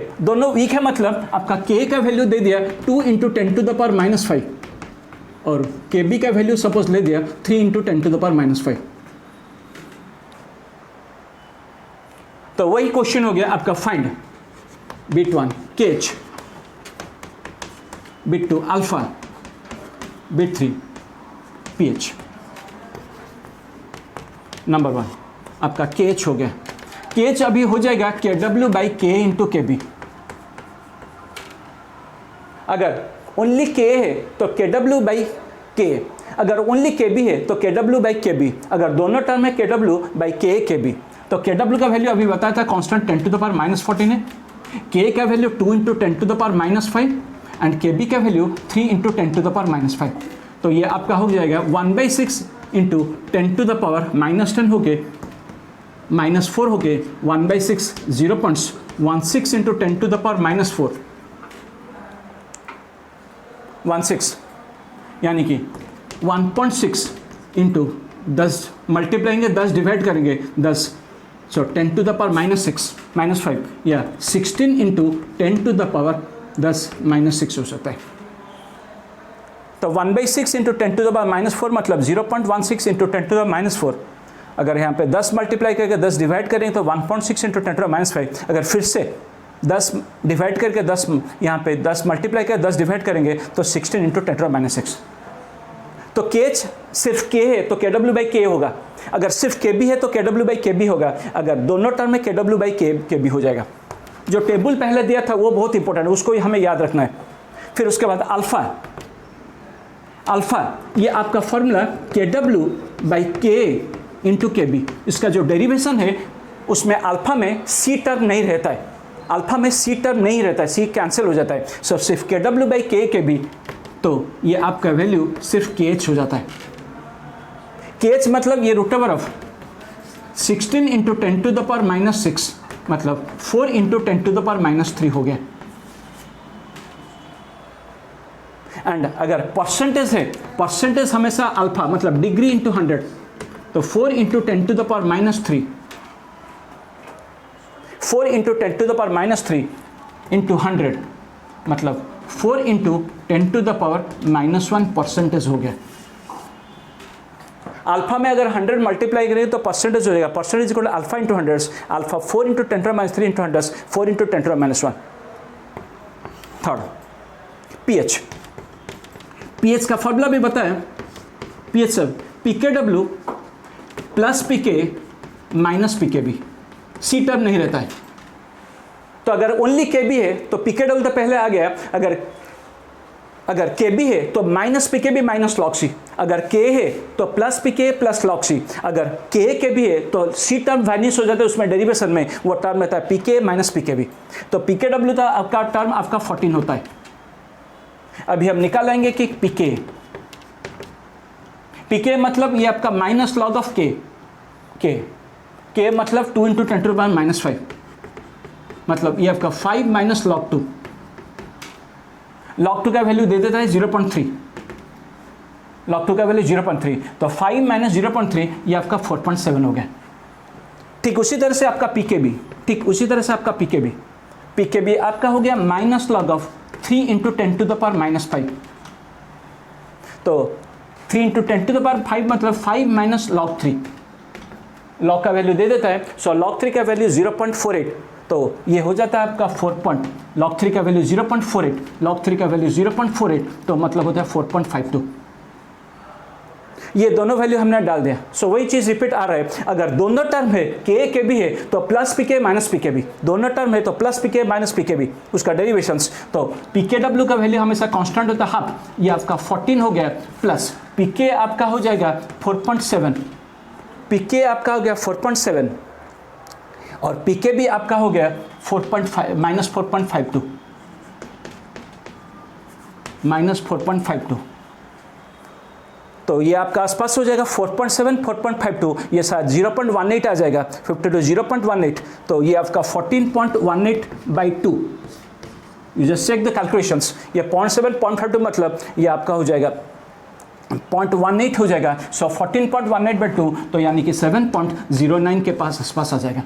है मतलब आपका K का वैल्यू दे दिया 2 × 10⁻⁻5 और Kb का वैल्यू सपोज ले दिया 3 × 10⁻⁻5। तो वही क्वेश्चन हो गया आपका, find bit 1 KH, bit 2 alpha, bit 3 pH। Number 1 आपका KH हो गया। KH अभी हो जाएगा Kw/K × Kb। अगर ओनली K है तो Kw/K, अगर ओनली Kb है तो Kw/Kb, अगर दोनों टर्म है Kw/K Kb, तो तो KW का वैल्यू अभी बताया था कांस्टेंट 10 टू द पावर -14 है, K का value 2 into 10 to the power -5 and KB का value 3 into 10 to the power -5। तो ये आपका हो जाएगा 1/6 इंटू 10 टू द पावर -10 हो गए -4 हो गए 1/6 0.16 इंटू 10 टू द पावर -4 16 यानी कि 1.6 इंटू 10 मल्टीप्लाइंगे 10 डिवाइड करेंगे 10 सो 10 टू द पावर -5 या 16 इंटू 10 टू द पावर 10 -6 हो सकता है। तो 1/6 इंटू 10 टू द पावर -4 मतलब 0.16 इंटू 10 टू द -4। अगर यहाँ पे 10 मल्टीप्लाई करके 10 डिवाइड करेंगे तो 1.6 इंटू 10 टू द -5। अगर फिर से 10 डिवाइड करके 10 यहाँ पे 10 मल्टीप्लाई करके 10 डिवाइड करेंगे तो 16 इंटू 10 टू द -6। तो KH सिर्फ K है तो KW/K होगा, अगर सिर्फ KB है तो KW/KB होगा, अगर दोनों टर्म में KW/KB हो जाएगा। जो टेबल पहले दिया था वो बहुत इंपॉर्टेंट है, उसको ही हमें याद रखना है। फिर उसके बाद अल्फा ये आपका फॉर्मूला KW/K इंटू KB, इसका जो डेरिवेशन है उसमें अल्फा में C टर्म नहीं रहता है, अल्फा में C टर्म नहीं रहता है, C कैंसिल हो जाता है। सो सिर्फ KW/K KB, तो ये आपका वैल्यू सिर्फ KH हो जाता है। KH मतलब ये root over of 16 into 10 to the power -6 मतलब 4 इंटू 10 टू द पावर -3 हो गया। एंड अगर परसेंटेज है, परसेंटेज हमेशा अल्फा मतलब डिग्री इंटू 100, तो 4 into 10 to the power -3 4 into 10 to the power -3 into 100 मतलब 4 into 10 to the power -1 percentage हो गया। अल्फा में अगर 100 मल्टीप्लाई करेंगे तो परसेंटेज हो जाएगा, percentage equal alpha into 100, alpha 4 into 10 to the -3 into 100, 4 into 10 to the -1। Third pH का फॉर्मूला भी बताया, पीएच सब PKW plus PK minus PKB, C term नहीं रहता है। तो अगर ओनली KB है तो PKW तो पहले आ गया, अगर KB है तो minus PKB minus log C, अगर K है तो plus PK plus log C, अगर KB है तो C टर्म वैनिश हो जाता है उसमें डेरिवेशन में, वो टर्म रहता है PK माइनस PKB। तो PKW का आपका टर्म आपका 14 होता है। अभी हम निकालेंगे कि PK मतलब ये आपका माइनस लॉग ऑफ K मतलब 2 इंटू 10 टू द पावर -5 मतलब ये आपका 5 माइनस log 2, log 2 का वैल्यू दे देता है 0.3, log 2 का वैल्यू 0.3, तो 5 माइनस 0.3 ये आपका 4.7 हो गया। ठीक उसी तरह से आपका PKB आपका हो गया minus log of 3 into 10 to the power -5, तो 3 इंटू 10 टू द पावर 5 मतलब 5 माइनस log 3, log का वैल्यू दे देता है। सो log 3 का वैल्यू 0.48, तो ये हो जाता है आपका log 3 का वैल्यू 0.48, log 3 का वैल्यू 0.48 तो मतलब होता है 4.52। ये दोनों वैल्यू हमने डाल दिया। सो वही चीज़ रिपीट आ रहा है, अगर दोनों टर्म है KB है तो प्लस PK माइनस PKB, दोनों टर्म है तो प्लस PK माइनस PKB उसका डेरिवेशंस। तो PKW का वैल्यू हमेशा कांस्टेंट होता है हाफ, ये आपका 14 हो गया, प्लस PK आपका हो जाएगा 4.7, PK आपका हो गया 4.7 और PKB आपका हो गया 4.5 माइनस 4.52, तो ये आपका आसपास हो जाएगा 4.7 4.52, ये शायद 0.18 आ जाएगा, 52 0.18, तो ये आपका 14.18/2। You just check the calculations, ये 0.7 0.52 मतलब ये आपका हो जाएगा 0.18 हो जाएगा। सो 14.18/2 तो यानी कि 7.09 के पास आसपास आ जाएगा,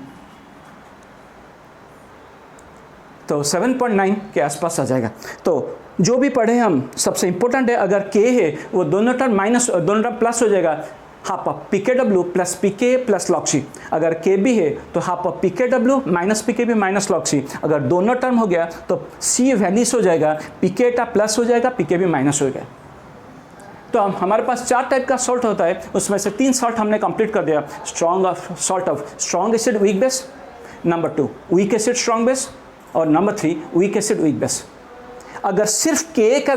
तो 7.9 के आसपास आ जाएगा। तो जो भी पढ़े हम सबसे इंपॉर्टेंट है, अगर K है वो दोनों टर्म माइनस दोनों टर्म प्लस हो जाएगा, half of PKW plus PK plus log C। अगर KB है तो half of PKW minus PKB minus log C। अगर दोनों टर्म हो गया तो C वैनिश हो जाएगा, PK का प्लस हो जाएगा, PKB माइनस हो गया। तो हमारे पास 4 टाइप का सॉल्ट होता है, उसमें से 3 सॉल्ट हमने कंप्लीट कर दिया। Strong acid weak base, number 2 weak acid strong base, और number 3 weak acid weak base. अगर सिर्फ K का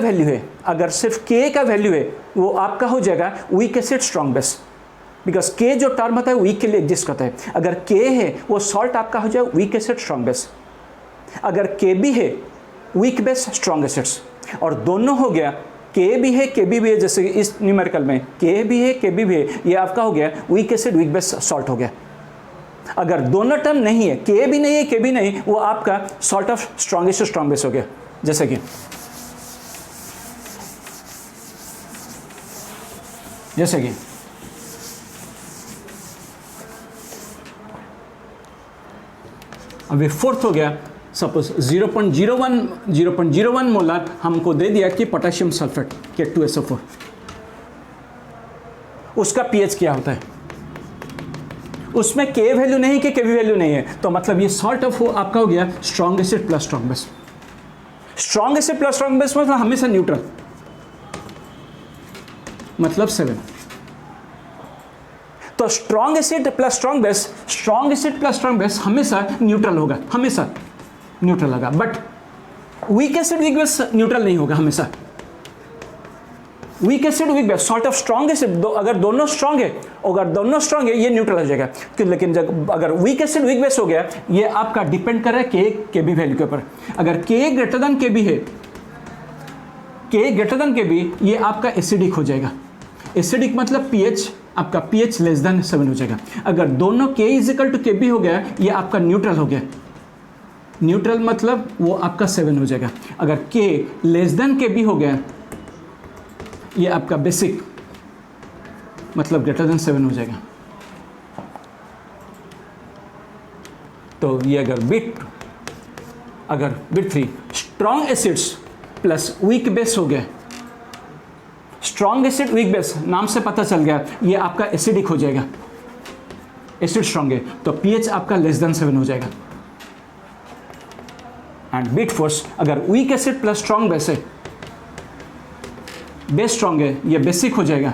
वैल्यू है, वो आपका हो जाएगा weak acid strong base. Because के जो टर्म होता है वीक के लिए एग्जिस्ट करता है. अगर के है वो सॉल्ट आपका हो जाए वीक एसिड स्ट्रॉन्ग बेस. अगर के भी है वीक बेस स्ट्रॉन्ग एसिड्स, और दोनों हो गया के भी है के भी है, जैसे इस न्यूमेरिकल में के भी है के भी है, ये आपका हो गया week acid weak base salt हो गया. अगर दोनों टर्म नहीं है, के भी नहीं है के भी नहीं, वो आपका salt of strong acid strong base हो गया. जैसे कि अभी फोर्थ हो गया, सपोज 0.01 मोलर हमको दे दिया कि पोटेशियम सल्फेट के 2SO4, उसका पीएच क्या होता है, उसमें के वैल्यू नहीं कि के भी वैल्यू नहीं है, तो मतलब ये सॉल्ट ऑफ आपका हो गया strong acid plus strong base. Strong acid plus strong base मतलब हमेशा न्यूट्रल, मतलब 7. तो strong acid plus strong base, strong acid plus strong base हमेशा न्यूट्रल होगा, हमेशा न्यूट्रल होगा. But week acid weak base neutral नहीं होगा हमेशा. Week acid weak base salt of strong acid, अगर दोनों स्ट्रॉन्ग है, अगर दोनों स्ट्रॉन्ग है ये न्यूट्रल हो जाएगा. लेकिन जब अगर वीक एसिड वीक बेस हो गया, ये आपका डिपेंड कर रहा है के बी वैल्यू के ऊपर. अगर के ग्रेटर देन के बी है, के ग्रेटर देन के बी, ये आपका एसिडिक हो जाएगा. एसिडिक मतलब पीएच आपका पीएच लेस देन 7 हो जाएगा. अगर दोनों के इजिकल टू के बी हो गया, ये आपका न्यूट्रल हो गया. न्यूट्रल मतलब वो आपका 7 हो जाएगा. अगर के लेस देन के बी हो गया, ये आपका बेसिक मतलब ग्रेटर देन 7 हो जाएगा. तो ये अगर bit 3 strong acids plus weak base हो गया, स्ट्रॉन्ग एसिड वीक बेस नाम से पता चल गया, ये आपका एसिडिक हो जाएगा. एसिड स्ट्रॉन्ग है तो पीएच आपका लेस देन 7 हो जाएगा. एंड बिट फोर्स अगर week acid plus strong base है, बेस स्ट्रॉन्ग है, ये बेसिक हो जाएगा,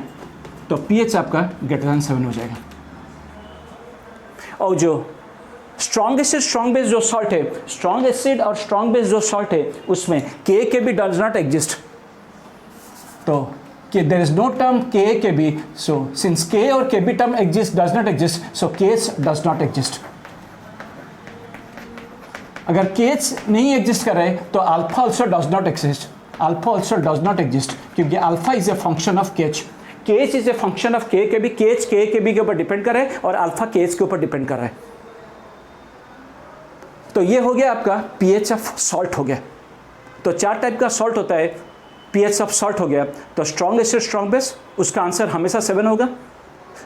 तो पीएच आपका ग्रेटर देन 7 हो जाएगा. और जो स्ट्रॉन्ग एसिड स्ट्रॉन्ग बेस जो सॉल्ट है, स्ट्रॉन्ग एसिड और स्ट्रॉन्ग बेस जो सॉल्ट है, उसमें के भी डज नॉट एग्जिस्ट. तो कि there is no term K B, so since K or KB term does not exist, so KH does not exist. अगर KH नहीं एग्जिस्ट कर रहे तो alpha also does not exist. Alpha also does not exist क्योंकि alpha is a function of KH. KH is a function of KB. KH KB के ऊपर depend कर रहा है और अल्फा KH के ऊपर डिपेंड कर रहा है. तो ये हो गया आपका pH ऑफ सॉल्ट हो गया. तो 4 टाइप का सॉल्ट होता है. pH ऑफ सॉल्ट हो गया, तो स्ट्रॉन्ग एसिड स्ट्रॉन्ग बेस, उसका आंसर हमेशा 7 होगा.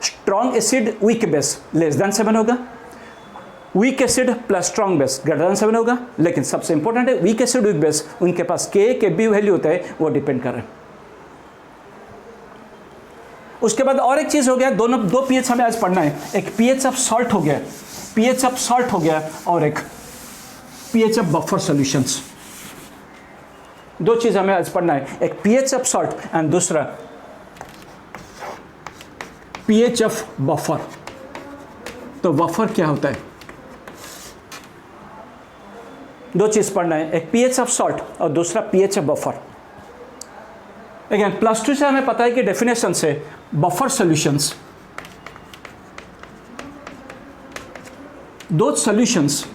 Strong acid weak base less than 7 होगा. Week acid plus strong base greater than 7 होगा. लेकिन सबसे इंपॉर्टेंट है वीक एसिड वीक बेस, उनके पास के बी वैल्यू होता है, वो डिपेंड कर रहे हैं. उसके बाद और एक चीज हो गया, दो pH हमें आज पढ़ना है. एक pH ऑफ सॉल्ट हो गया, pH ऑफ सॉल्ट हो गया, और एक pH ऑफ बफर सॉल्यूशंस. दो चीज हमें आज पढ़ना है, एक pH ऑफ सॉल्ट एंड दूसरा pH ऑफ बफर. तो बफर क्या होता है, दो चीज पढ़ना है, एक pH ऑफ सॉल्ट और दूसरा pH ऑफ बफर. अगेन +2 से हमें पता है कि डेफिनेशन से buffer solutions, those solutions,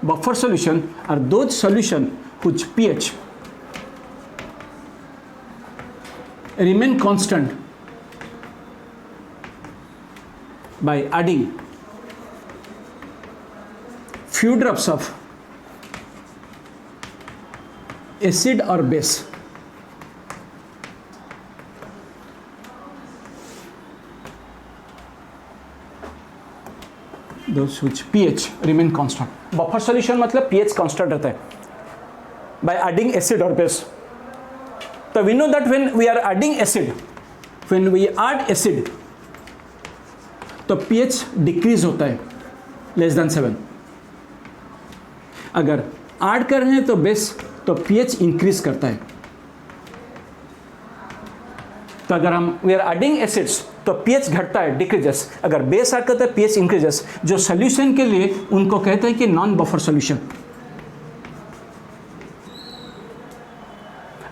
buffer solution are those solution whose pH remain constant by adding few drops of acid or base. Those which pH remain constant. Buffer solution मतलब pH constant रहता है by adding acid or base. So we know that when we are adding acid, when we add acid, तो pH decrease होता है less than 7. अगर add कर रहे हैं तो base, तो pH increase करता है. तो अगर हम we are adding acids तो pH घटता है, डिक्रीजेस. अगर बेस ऐड करता है pH इंक्रीजेस. जो सोल्यूशन के लिए उनको कहते हैं कि non buffer solution,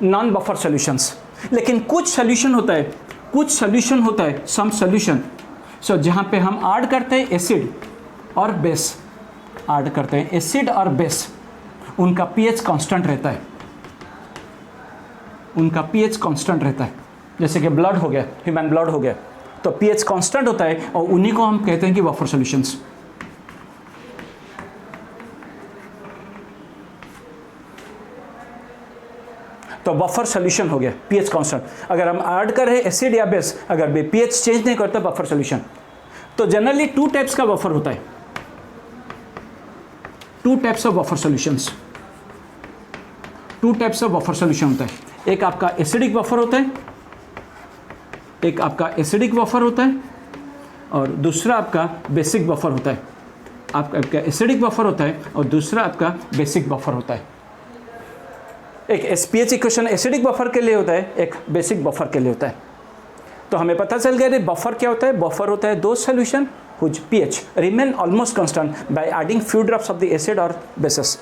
non buffer solutions. लेकिन कुछ सोल्यूशन होता है, सम सोल्यूशन सो जहाँ पे हम ऐड करते हैं एसिड और बेस, ऐड करते हैं एसिड और बेस, उनका पीएच कांस्टेंट रहता है, उनका पीएच कांस्टेंट रहता है। जैसे कि ब्लड हो गया, ह्यूमन ब्लड हो गया, तो पीएच कांस्टेंट होता है और उन्हीं को हम कहते हैं कि बफर सॉल्यूशंस। तो बफर सॉल्यूशन हो गया पीएच कांस्टेंट। अगर हम ऐड कर रहे हैं एसिड या बेस, अगर पीएच चेंज नहीं करता बफर सॉल्यूशन। तो जनरली 2 टाइप्स का बफर होता है, 2 types of buffer solutions, 2 types of buffer solution होता है। एक आपका एसिडिक बफर होता है, एक आपका एसिडिक बफर होता है, और दूसरा आपका बेसिक बफर होता है। आपका एसिडिक बफर होता है और दूसरा आपका बेसिक बफर होता है। एक एसपीएच इक्वेशन एसिडिक बफर के लिए होता है, एक बेसिक बफर के लिए होता है। तो हमें पता चल गया बफर क्या होता है। बफर होता है दो solution whose pH remain almost constant by adding few drops of the acid और बेसिस।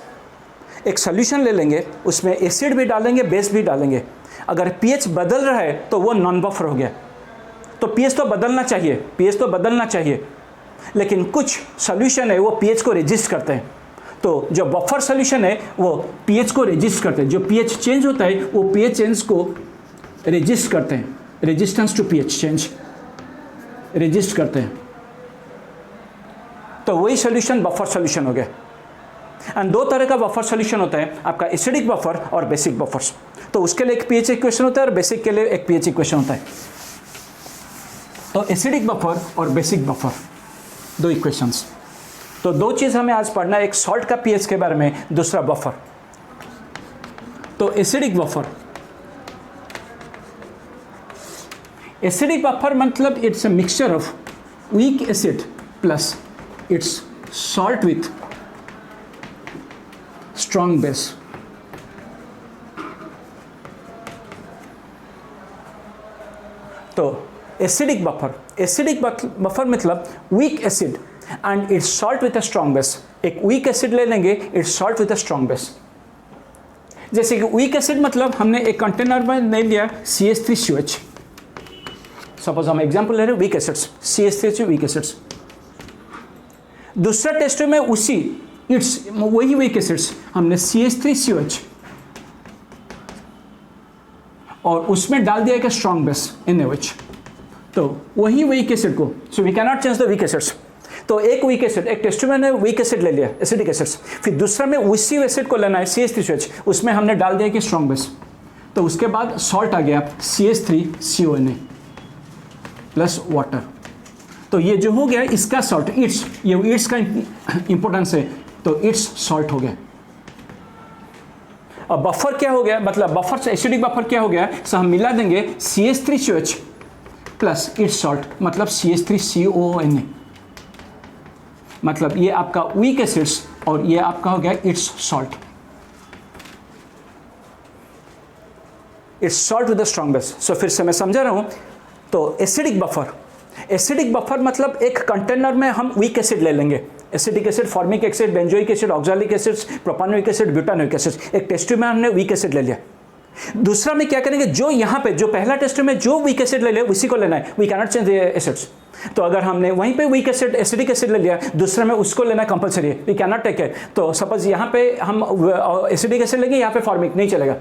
एक सॉल्यूशन ले लेंगे, उसमें एसिड भी डालेंगे, बेस भी डालेंगे। अगर पीएच बदल रहा है तो वो नॉन बफर हो गया। तो पीएच तो बदलना चाहिए, पीएच तो बदलना चाहिए, लेकिन कुछ सॉल्यूशन है वो पीएच को रेजिस्ट करते हैं। तो जो बफर सॉल्यूशन है वो पीएच को रेजिस्ट करते हैं। जो पीएच चेंज होता है वो पीएच चेंज को रेजिस्ट करते हैं, resistance to pH change resist करते हैं। तो वही सॉल्यूशन बफर सॉल्यूशन हो गया। एंड 2 तरह का बफर सॉल्यूशन होता है, आपका एसिडिक बफर और बेसिक बफर्स। तो उसके लिए एक पीएच इक्वेशन होता है और बेसिक के लिए एक पीएच इक्वेशन होता है। तो एसिडिक बफर और बेसिक बफर 2 इक्वेशंस। तो 2 चीज़ हमें आज पढ़ना है, एक सॉल्ट का पीएच के बारे में, दूसरा बफर। तो एसिडिक बफर, एसिडिक बफर मतलब it's a mixture of weak acid plus it's salt with strong base. तो एसिडिक बफर मतलब weak acid and it's salt with a strong base. एक वीक एसिड ले लेंगे, it's salt with a strong base. जैसे कि weak acid मतलब हमने एक कंटेनर में नहीं लिया CH3COH। सपोज हम एग्जांपल ले रहे हैं weak acids, CH3 weak acids. दूसरा टेस्ट में उसी इट्स वही वीक एसिड्स हमने CH3COH और उसमें डाल दिया एक स्ट्रॉन्ग बेस NaOH। तो वही वीक एसिड को, so we can not change the weak acids. तो एक वीक एसिड, एक टेस्ट में ने वीक एसिड ले लिया एसिडिक एसिड्स, फिर दूसरा में उसी एसिड को लेना है CH3COH, उसमें हमने डाल दिया कि स्ट्रॉन्ग बेस। तो उसके बाद सॉल्ट आ गया CH3CONA प्लस वाटर। तो ये जो हो गया इसका सॉल्ट, इट्स, ये इट्स का इंपॉर्टेंस है, तो इट्स सॉल्ट हो गया। अब बफर क्या हो गया, मतलब बफर से एसिडिक बफर क्या हो गया, सो हम मिला देंगे CH3COH प्लस इट्स सॉल्ट, मतलब CH3CONA। मतलब ये आपका वीक एसिड्स और ये आपका हो गया it's salt, it's salt with a strong base. So फिर से मैं समझा रहा हूं। तो एसिडिक बफर मतलब एक कंटेनर में हम वीक एसिड ले लेंगे, acidic acid, formic acid, benzoic acid, oxalic acid, propanoic acid, butanoic acid. एक टेस्ट में हमने वीक एसिड ले लिया। दूसरा में क्या करेंगे, जो यहाँ पे जो पहला टेस्ट में जो वीक एसिड ले लिया उसी को लेना है, we can not change the acids. तो अगर हमने वहीं पे वीक एसिड एसिडिक एसिड ले लिया, दूसरे में उसको लेना कंपलसरी है, we can not take it. तो सपोज यहाँ पे हम एसिडिक एसिड लेंगे, यहाँ पे फॉर्मिक, नहीं चलेगा।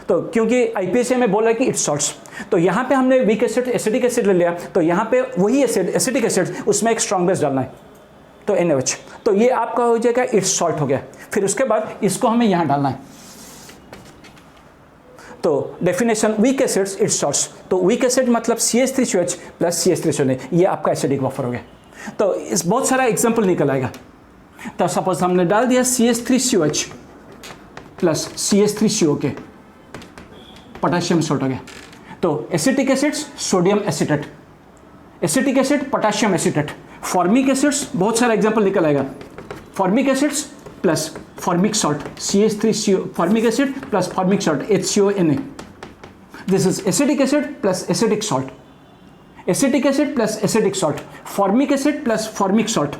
तो क्योंकि IPAC में बोला कि इट्स सॉल्ट्स, तो यहाँ पे हमने वीक एसिड एसिडिक एसिड ले लिया, तो यहाँ पे वही एसिड एसिडिक एसिड, उसमें एक स्ट्रॉन्ग बेस डालना है, तो NaOH। तो ये आपका हो जाएगा इट्स सॉल्ट हो गया। फिर उसके बाद इसको हमें यहाँ डालना है। तो definition weak acids it's salts. तो वीक एसिड मतलब CH3COH प्लस CH3CONA, ये आपका एसिडिक बफर हो गया। तो इस बहुत सारा एग्जाम्पल निकल आएगा। तो सपोज हमने डाल दिया CH3COH plus CH3CO, potassium salt हो गया। तो acetic acids sodium acetate, acetic acid potassium acetate, formic acids बहुत सारा एग्जाम्पल निकल आएगा। Formic acids plus formic salt CH3CO, formic acid plus formic salt HCONA। This is acetic acid plus acidic salt, acetic acid plus acidic salt, formic acid plus formic salt.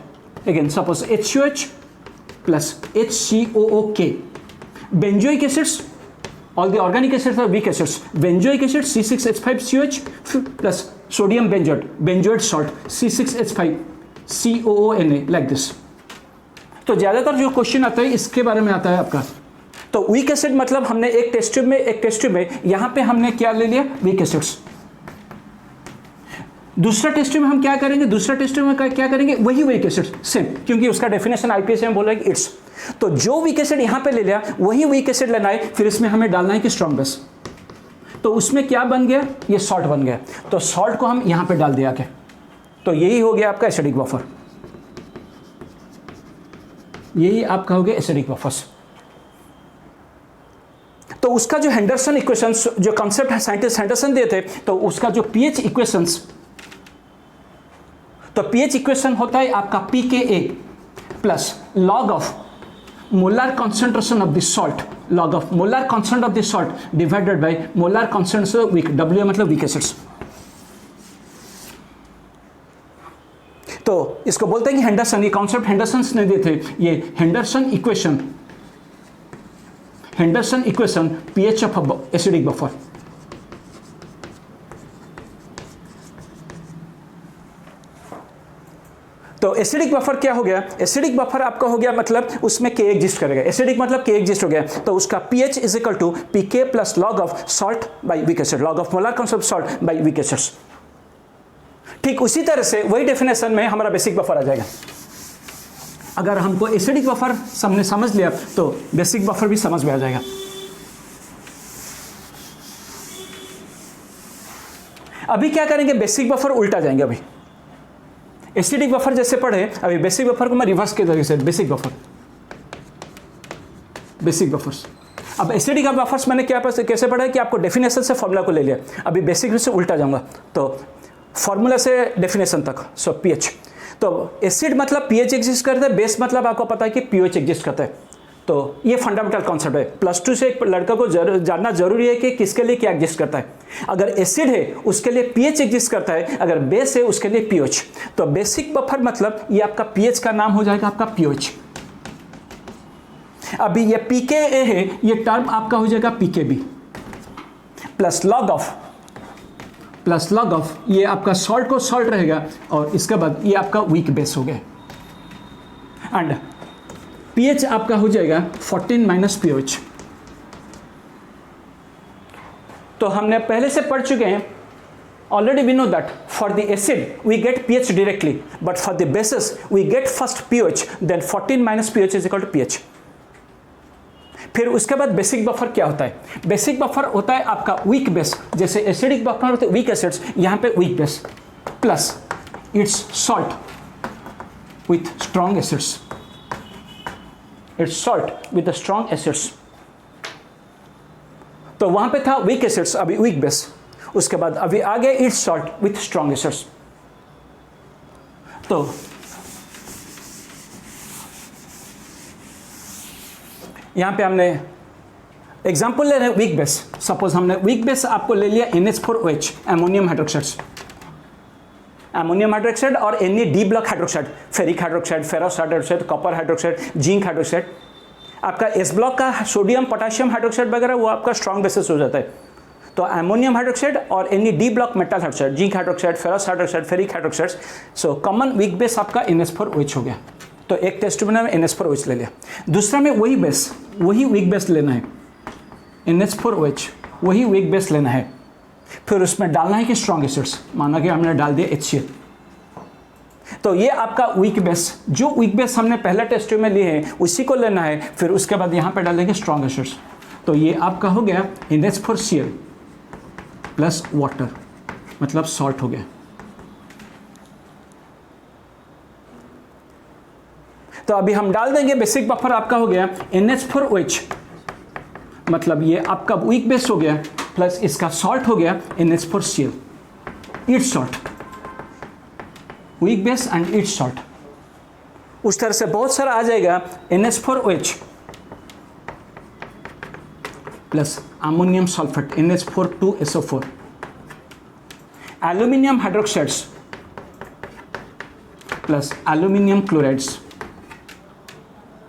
Again suppose HCOH plus HCOOK। Benzoic acids, all the organic acids are weak acids. Benzoic acid C6H5COH plus sodium benzoate salt C6H5 COONA like this. तो ज़्यादातर जो question आता है इसके बारे में आता है आपका। तो वीक एसिड मतलब हमने एक टेस्ट ट्यूब में यहाँ पे हमने क्या ले लिया, वीक एसिड्स। दूसरा टेस्ट ट्यूब में हम क्या करेंगे, दूसरा टेस्ट ट्यूब में क्या करेंगे, वही वीक एसिड सेम, क्योंकि उसका डेफिनेशन आईपीएस में बोला कि इट्स। तो जो वीक एसिड यहाँ पे ले लिया वही वीक एसिड लेना है, फिर इसमें हमें डालना है कि स्ट्रॉन्ग बेस। तो उसमें क्या बन गया, ये सॉल्ट बन गया। तो सॉल्ट को हम यहाँ पे डाल दिया के, तो यही हो गया आपका एसिडिक बफर, यही आपका हो गया एसिडिक बफर्स। तो उसका जो हेंडरसन इक्वेशंस, जो कॉन्सेप्ट है साइंटिस्ट हेंडरसन दिए थे, तो उसका जो पीएच इक्वेशंस, तो पीएच इक्वेशन होता है आपका pKa plus log of molar concentration of the salt, log of molar concentration of the salt divided by molar concentration of weak, W मतलब वीक एसिड्स। तो इसको बोलते हैं कि हेंडरसन, ये कॉन्सेप्ट हेंडरसन ने दिए थे, ये Henderson equation pH of acidic buffer. तो एसिडिक बफर क्या हो गया, एसिडिक बफर आपका हो गया मतलब उसमें K एग्जिस्ट करेगा, एसिडिक मतलब K एग्जिस्ट हो गया। तो उसका pH is equal to pK plus log of salt by weak acid, log of molar concentration salt by weak acids. ठीक उसी तरह से वही डेफिनेशन में हमारा बेसिक बफर आ जाएगा। अगर हमको एसिडिक बफर हमने समझ लिया तो बेसिक बफर भी समझ में आ जाएगा। अभी क्या करेंगे, बेसिक बफर उल्टा जाएंगे। अभी एसिडिक बफर जैसे पढ़े, अभी बेसिक बफर को मैं रिवर्स के तरीके से, बेसिक बफर्स। अब एसिडिक बफर्स मैंने क्या कैसे पढ़ा है कि आपको डेफिनेशन से फॉर्मूला को ले लिया, अभी बेसिक से उल्टा जाऊंगा, तो फॉर्मूला से डेफिनेशन तक। सो पीएच, तो एसिड मतलब पीएच एग्जिस्ट करता है, बेस मतलब आपको पता है कि पीओएच एग्जिस्ट करता है। तो ये फंडामेंटल कॉन्सेप्ट है, +2 से एक लड़का को जानना जरूरी है कि किसके लिए क्या एग्जिस्ट करता है। अगर एसिड है उसके लिए पीएच एग्जिस्ट करता है, अगर बेस है उसके लिए पीओएच। तो बेसिक बफर मतलब ये आपका पीएच का नाम हो जाएगा आपका पीओएच। अभी ये pKa है, ये टर्म आपका हो जाएगा pKb प्लस लॉग ऑफ ये आपका सॉल्ट को सॉल्ट रहेगा, और इसके बाद ये आपका वीक बेस हो गया, एंड pH आपका हो जाएगा 14 माइनस pOH। तो हमने पहले से पढ़ चुके हैं, already we know that for the acid we get pH directly, but for the bases we get first pOH, then 14 minus pOH is equal to pH। फिर उसके बाद बेसिक बफर क्या होता है, बेसिक बफर होता है आपका वीक बेस, जैसे एसिडिक बफर होते हैं वीक एसिड्स, यहाँ पे weak base plus it's salt with strong acids, it's salt with the strong acids. तो वहां पे था वीक एसिड्स, अभी वीक बेस, उसके बाद अभी आ गए it's salt with strong acids. तो यहां पे हमने एग्जांपल ले रहे हैं वीक बेस। सपोज हमने वीक बेस आपको ले लिया NH4OH, ammonium hydroxides, ammonium hydroxide और Na block hydroxide, ferric hydroxide, ferrous hydroxide, copper hydroxide, zinc hydroxide. आपका एस ब्लॉक का सोडियम पोटेशियम हाइड्रोक्साइड वगैरह वो आपका स्ट्रॉन्ग बेसिस हो जाता है। तो अमोनियम हाइड्रोक्साइड और Na block metal hydroxide, zinc hydroxide, ferrous hydroxide, ferric hydroxide. So common weak base आपका NH4OH हो गया। तो एक टेस्ट में NH4OH ले लिया, दूसरा में वही बेस, वही वीक बेस लेना है, NH4OH वही वीक बेस लेना है। फिर उसमें डालना है कि स्ट्रॉन्ग एसिड्स, माना कि हमने डाल दिया HCl। तो ये आपका वीक बेस, जो वीक बेस हमने पहला टेस्ट में लिए हैं उसी को लेना है। फिर उसके बाद यहाँ पे डालेंगे स्ट्रॉन्ग एसिड्स। तो ये आपका हो गया NH4Cl प्लस वाटर, मतलब सॉल्ट हो गया। तो अभी हम डाल देंगे, बेसिक बफर आपका हो गया NH4OH, मतलब ये आपका वीक बेस हो गया, प्लस इसका सॉल्ट हो गया NH4Cl, it's salt, weak base and it's salt. उस तरह से बहुत सारा आ जाएगा NH4OH plus ammonium sulphate NH4,2SO4, aluminium hydroxides plus aluminium chlorides,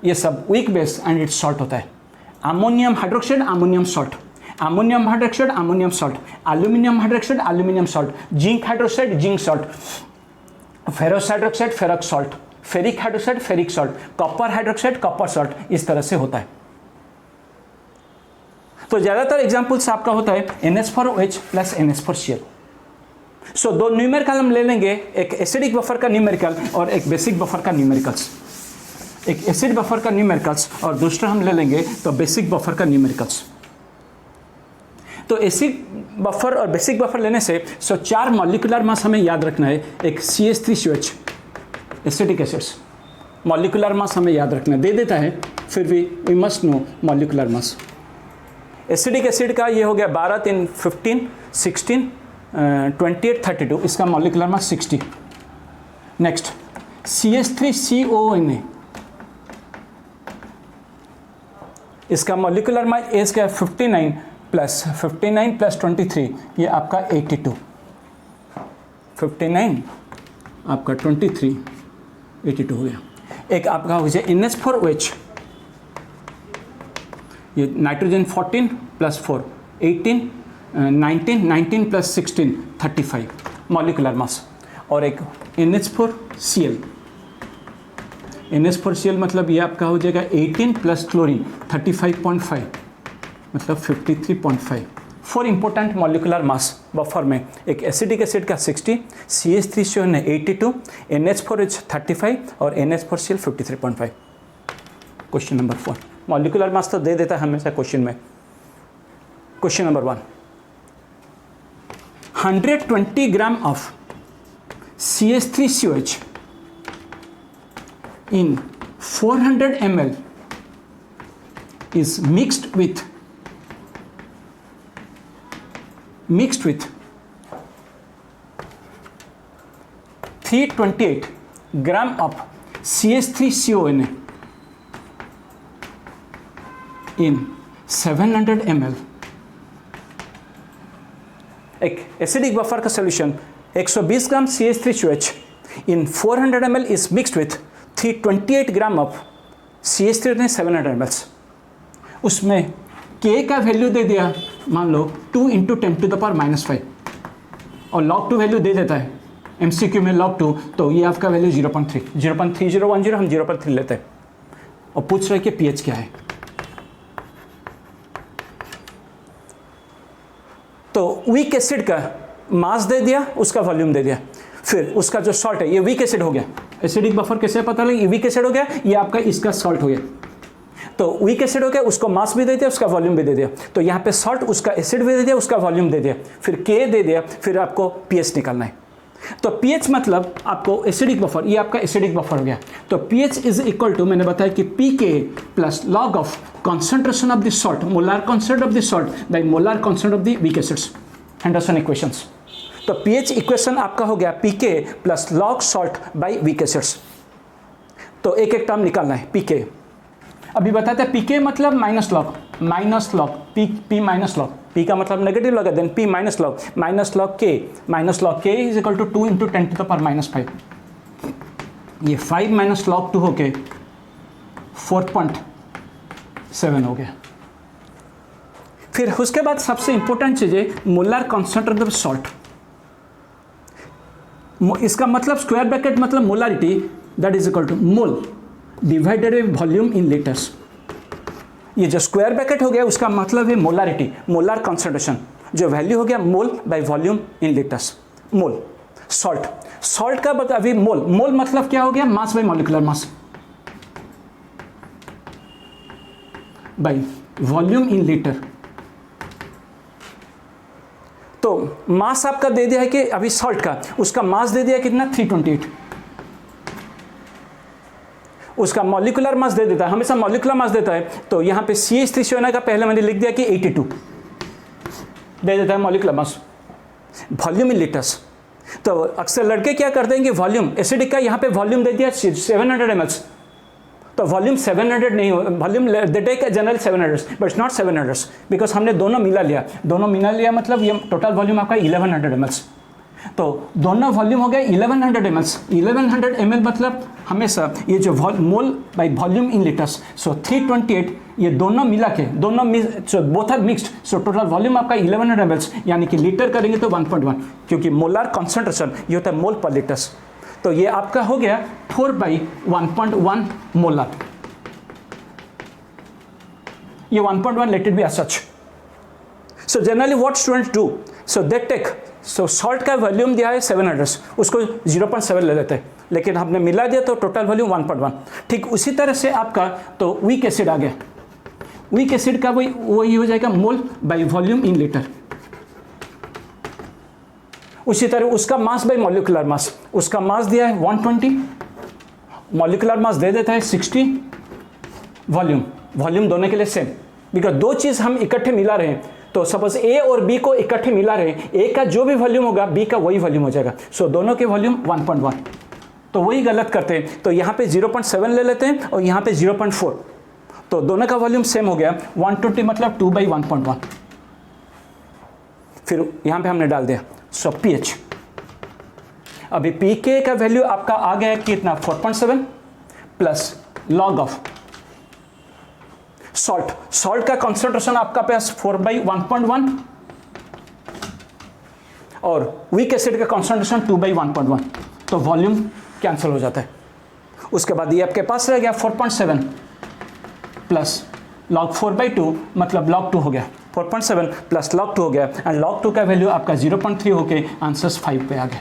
ये सब weak base and it's salt होता है। Ammonium hydroxide, ammonium salt, ammonium hydroxide ammonium salt, aluminium hydroxide aluminium salt, zinc hydroxide zinc salt, ferrous hydroxide ferric salt, ferric hydroxide ferric salt, copper hydroxide copper salt, इस तरह से होता है। तो ज़्यादातर examples आपका होता है NH4OH प्लस NH4Cl। सो दो न्यूमेरिकल हम ले लेंगे, एक एसिडिक बफर का न्यूमेरिकल और एक बेसिक बफर का न्यूमेरिकल्स। एक एसिड बफर का न्यूमेरिकल्स और दूसरा हम ले लेंगे तो बेसिक बफर का न्यूमेरिकल्स। तो एसिड बफर और बेसिक बफर लेने से 4 मॉलिक्यूलर मास हमें याद रखना है। एक CH3COH acidic acids, molecular mass हमें याद रखना दे देता है, फिर भी we must know molecular mass. Acidic acid का ये हो गया 12 3 15 16 28 32, इसका मॉलिक्यूलर मास 60। नेक्स्ट CH3CONA, इसका मॉलिक्यूलर मास एस का 59 प्लस 23, ये आपका 82। 59 आपका 23 82 हो गया। एक आपका हो गया NH4OH, ये nitrogen 14 plus 4 18 19 plus 16 35 molecular mass. और एक NH4Cl, NH4Cl मतलब ये आपका हो जाएगा 18 प्लस क्लोरीन 35.5 मतलब 53.5। 4 इंपॉर्टेंट मॉलिक्यूलर मास बफर में, एक एसिडिक एसिड का 60, CH3CON 82, NH4OH 35 और NH4Cl 53.5। Question number 4, molecular mass तो दे देता है हमेशा क्वेश्चन में। Question number 1, 120 gram of CH3COH in 400 ml is mixed with 328 gram of CH3CONA in 700 ml। एक एसिडिक बफर का solution 120 gram CH3COH in 400 ml is mixed with 328 gram of CH3 700 ml। उसमें K का value दे दिया मान लो 2 × 10⁻⁻5 और log 2 value दे देता है MCQ में log 2, तो ये आपका वैल्यू 0.3 0.3010, हम 0.3 लेते हैं और पूछ रहे कि pH क्या है। तो वीक एसिड का मास दे दिया, उसका वॉल्यूम दे दिया, फिर उसका जो सॉल्ट है ये वीक एसिड हो गया। एसिडिक बफर कैसे पता लगे, ये वीक एसिड हो गया, ये आपका इसका सॉल्ट हो गया। तो वीक एसिड हो गया, उसको मास भी दे दिया, उसका वॉल्यूम भी दे दिया। तो यहाँ पे सॉल्ट, उसका एसिड भी दे दिया, उसका वॉल्यूम दे दिया, फिर के दे दिया, फिर आपको पीएच निकालना है। तो पीएच मतलब आपको एसिडिक बफर, ये आपका एसिडिक बफर हो गया। तो पीएच इज इक्वल टू, मैंने बताया कि P K plus log of concentration of the salt, molar concentrate of the salt by molar concentrate of the weak acids, Henderson equations. तो pH equation आपका हो गया pK plus log salt by weak acids. तो एक एक term निकालना है पीके। अभी बताते हैं पीके मतलब minus log P minus log, P का मतलब नेगेटिव लगा, then P minus log K is equal to 2 × 10⁻⁵। ये 5 माइनस लॉग 2 होके 4.7 हो गया। फिर उसके बाद सबसे इंपॉर्टेंट चीज़ है मोलर कॉन्सेंट्रेट ऑफ सॉल्ट। इसका मतलब स्क्वायर ब्रैकेट मतलब molarity, that is equal to mole divided by volume in litres. ये जो स्क्वायर ब्रैकेट हो गया उसका मतलब है मोलारिटी, मोलर कॉन्सेंट्रेशन, जो वैल्यू हो गया mole by volume in litres. Mole salt का मतलब अभी मोल मतलब क्या हो गया, mass by molecular mass by volume in litre. तो मास आपका दे दिया है कि अभी सॉल्ट का, उसका मास दे दिया कितना 328, उसका मॉलिक्यूलर मास दे देता है, हमेशा मॉलिक्यूलर मास देता है। तो यहाँ पे CH3CON का पहले मैंने लिख दिया कि 82 दे देता है molecular mass, volume in litres. तो अक्सर लड़के क्या करते हैं कि वॉल्यूम एसिडिक का यहाँ पे वॉल्यूम दे दिया 700 ml, तो वॉल्यूम 700 नहीं हो, volume they take general 700 but not 700 because हमने दोनों मिला लिया मतलब ये टोटल वॉल्यूम आपका 1100 ml। तो दोनों वॉल्यूम हो गया 1100 ml। 1100 ml मतलब हमेशा ये जो mole by volume in litres, so 328 ये दोनों मिला के दोनों both are mixed, so total volume आपका 1100 ml, यानी कि लीटर करेंगे तो 1.1, क्योंकि मोलार कॉन्सेंट्रेशन ये होता है मोल पर लीटर्स। तो ये आपका हो गया 4/1.1 मोलार। ये 1.1 let it be as such. So generally what students do, so they take, so salt का वॉल्यूम दिया है 700, उसको 0.7 ले लेते हैं, लेकिन हमने मिला दिया तो टोटल वॉल्यूम 1.1। ठीक उसी तरह से आपका तो वीक एसिड आ गया, वीक एसिड का वही हो जाएगा मोल बाई वॉल्यूम इन लीटर। उसी तरह उसका मास बाई मॉलिक्यूलर मास, उसका मास दिया है 120, मॉलिक्यूलर मास दे देता है 60, वॉल्यूम दोनों के लिए सेम, बिकॉज दो चीज़ हम इकट्ठे मिला रहे हैं। तो सपोज ए और बी को इकट्ठे मिला रहे हैं, ए का जो भी वॉल्यूम होगा बी का वही वॉल्यूम हो जाएगा, सो दोनों के वॉल्यूम 1.1। तो वही गलत करते हैं, तो यहाँ पे 0.7 ले लेते हैं और यहाँ पे 0.4, तो दोनों का वॉल्यूम सेम हो गया 120 मतलब 2/1.1। फिर यहाँ पे हमने डाल दिया सो pH। अभी pK का वैल्यू आपका आ गया कितना 4.7 प्लस लॉग ऑफ सॉल्ट का कॉन्सेंट्रेशन आपका पास 4/1.1 और वीक एसिड का कॉन्सेंट्रेशन 2/1.1, तो वॉल्यूम कैंसिल हो जाता है। उसके बाद ये आपके पास रह गया 4.7 प्लस log 4/2 मतलब log 2 हो गया, 4.7 प्लस log 2 हो गया, एंड log 2 का वैल्यू आपका 0.3 होके आंसर्स 5 पे आ गया।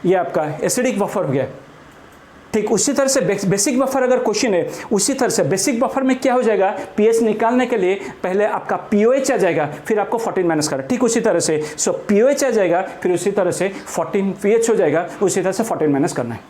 ये आपका एसिडिक बफर हो गया। ठीक उसी तरह से बेसिक बफर अगर क्वेश्चन है, उसी तरह से बेसिक बफर में क्या हो जाएगा, पीएच निकालने के लिए पहले आपका पीओएच आ जाएगा, फिर आपको 14 माइनस करना। ठीक उसी तरह से सो पीओएच आ जाएगा, फिर उसी तरह से 14 पीएच हो जाएगा, उसी तरह से 14 माइनस करना है।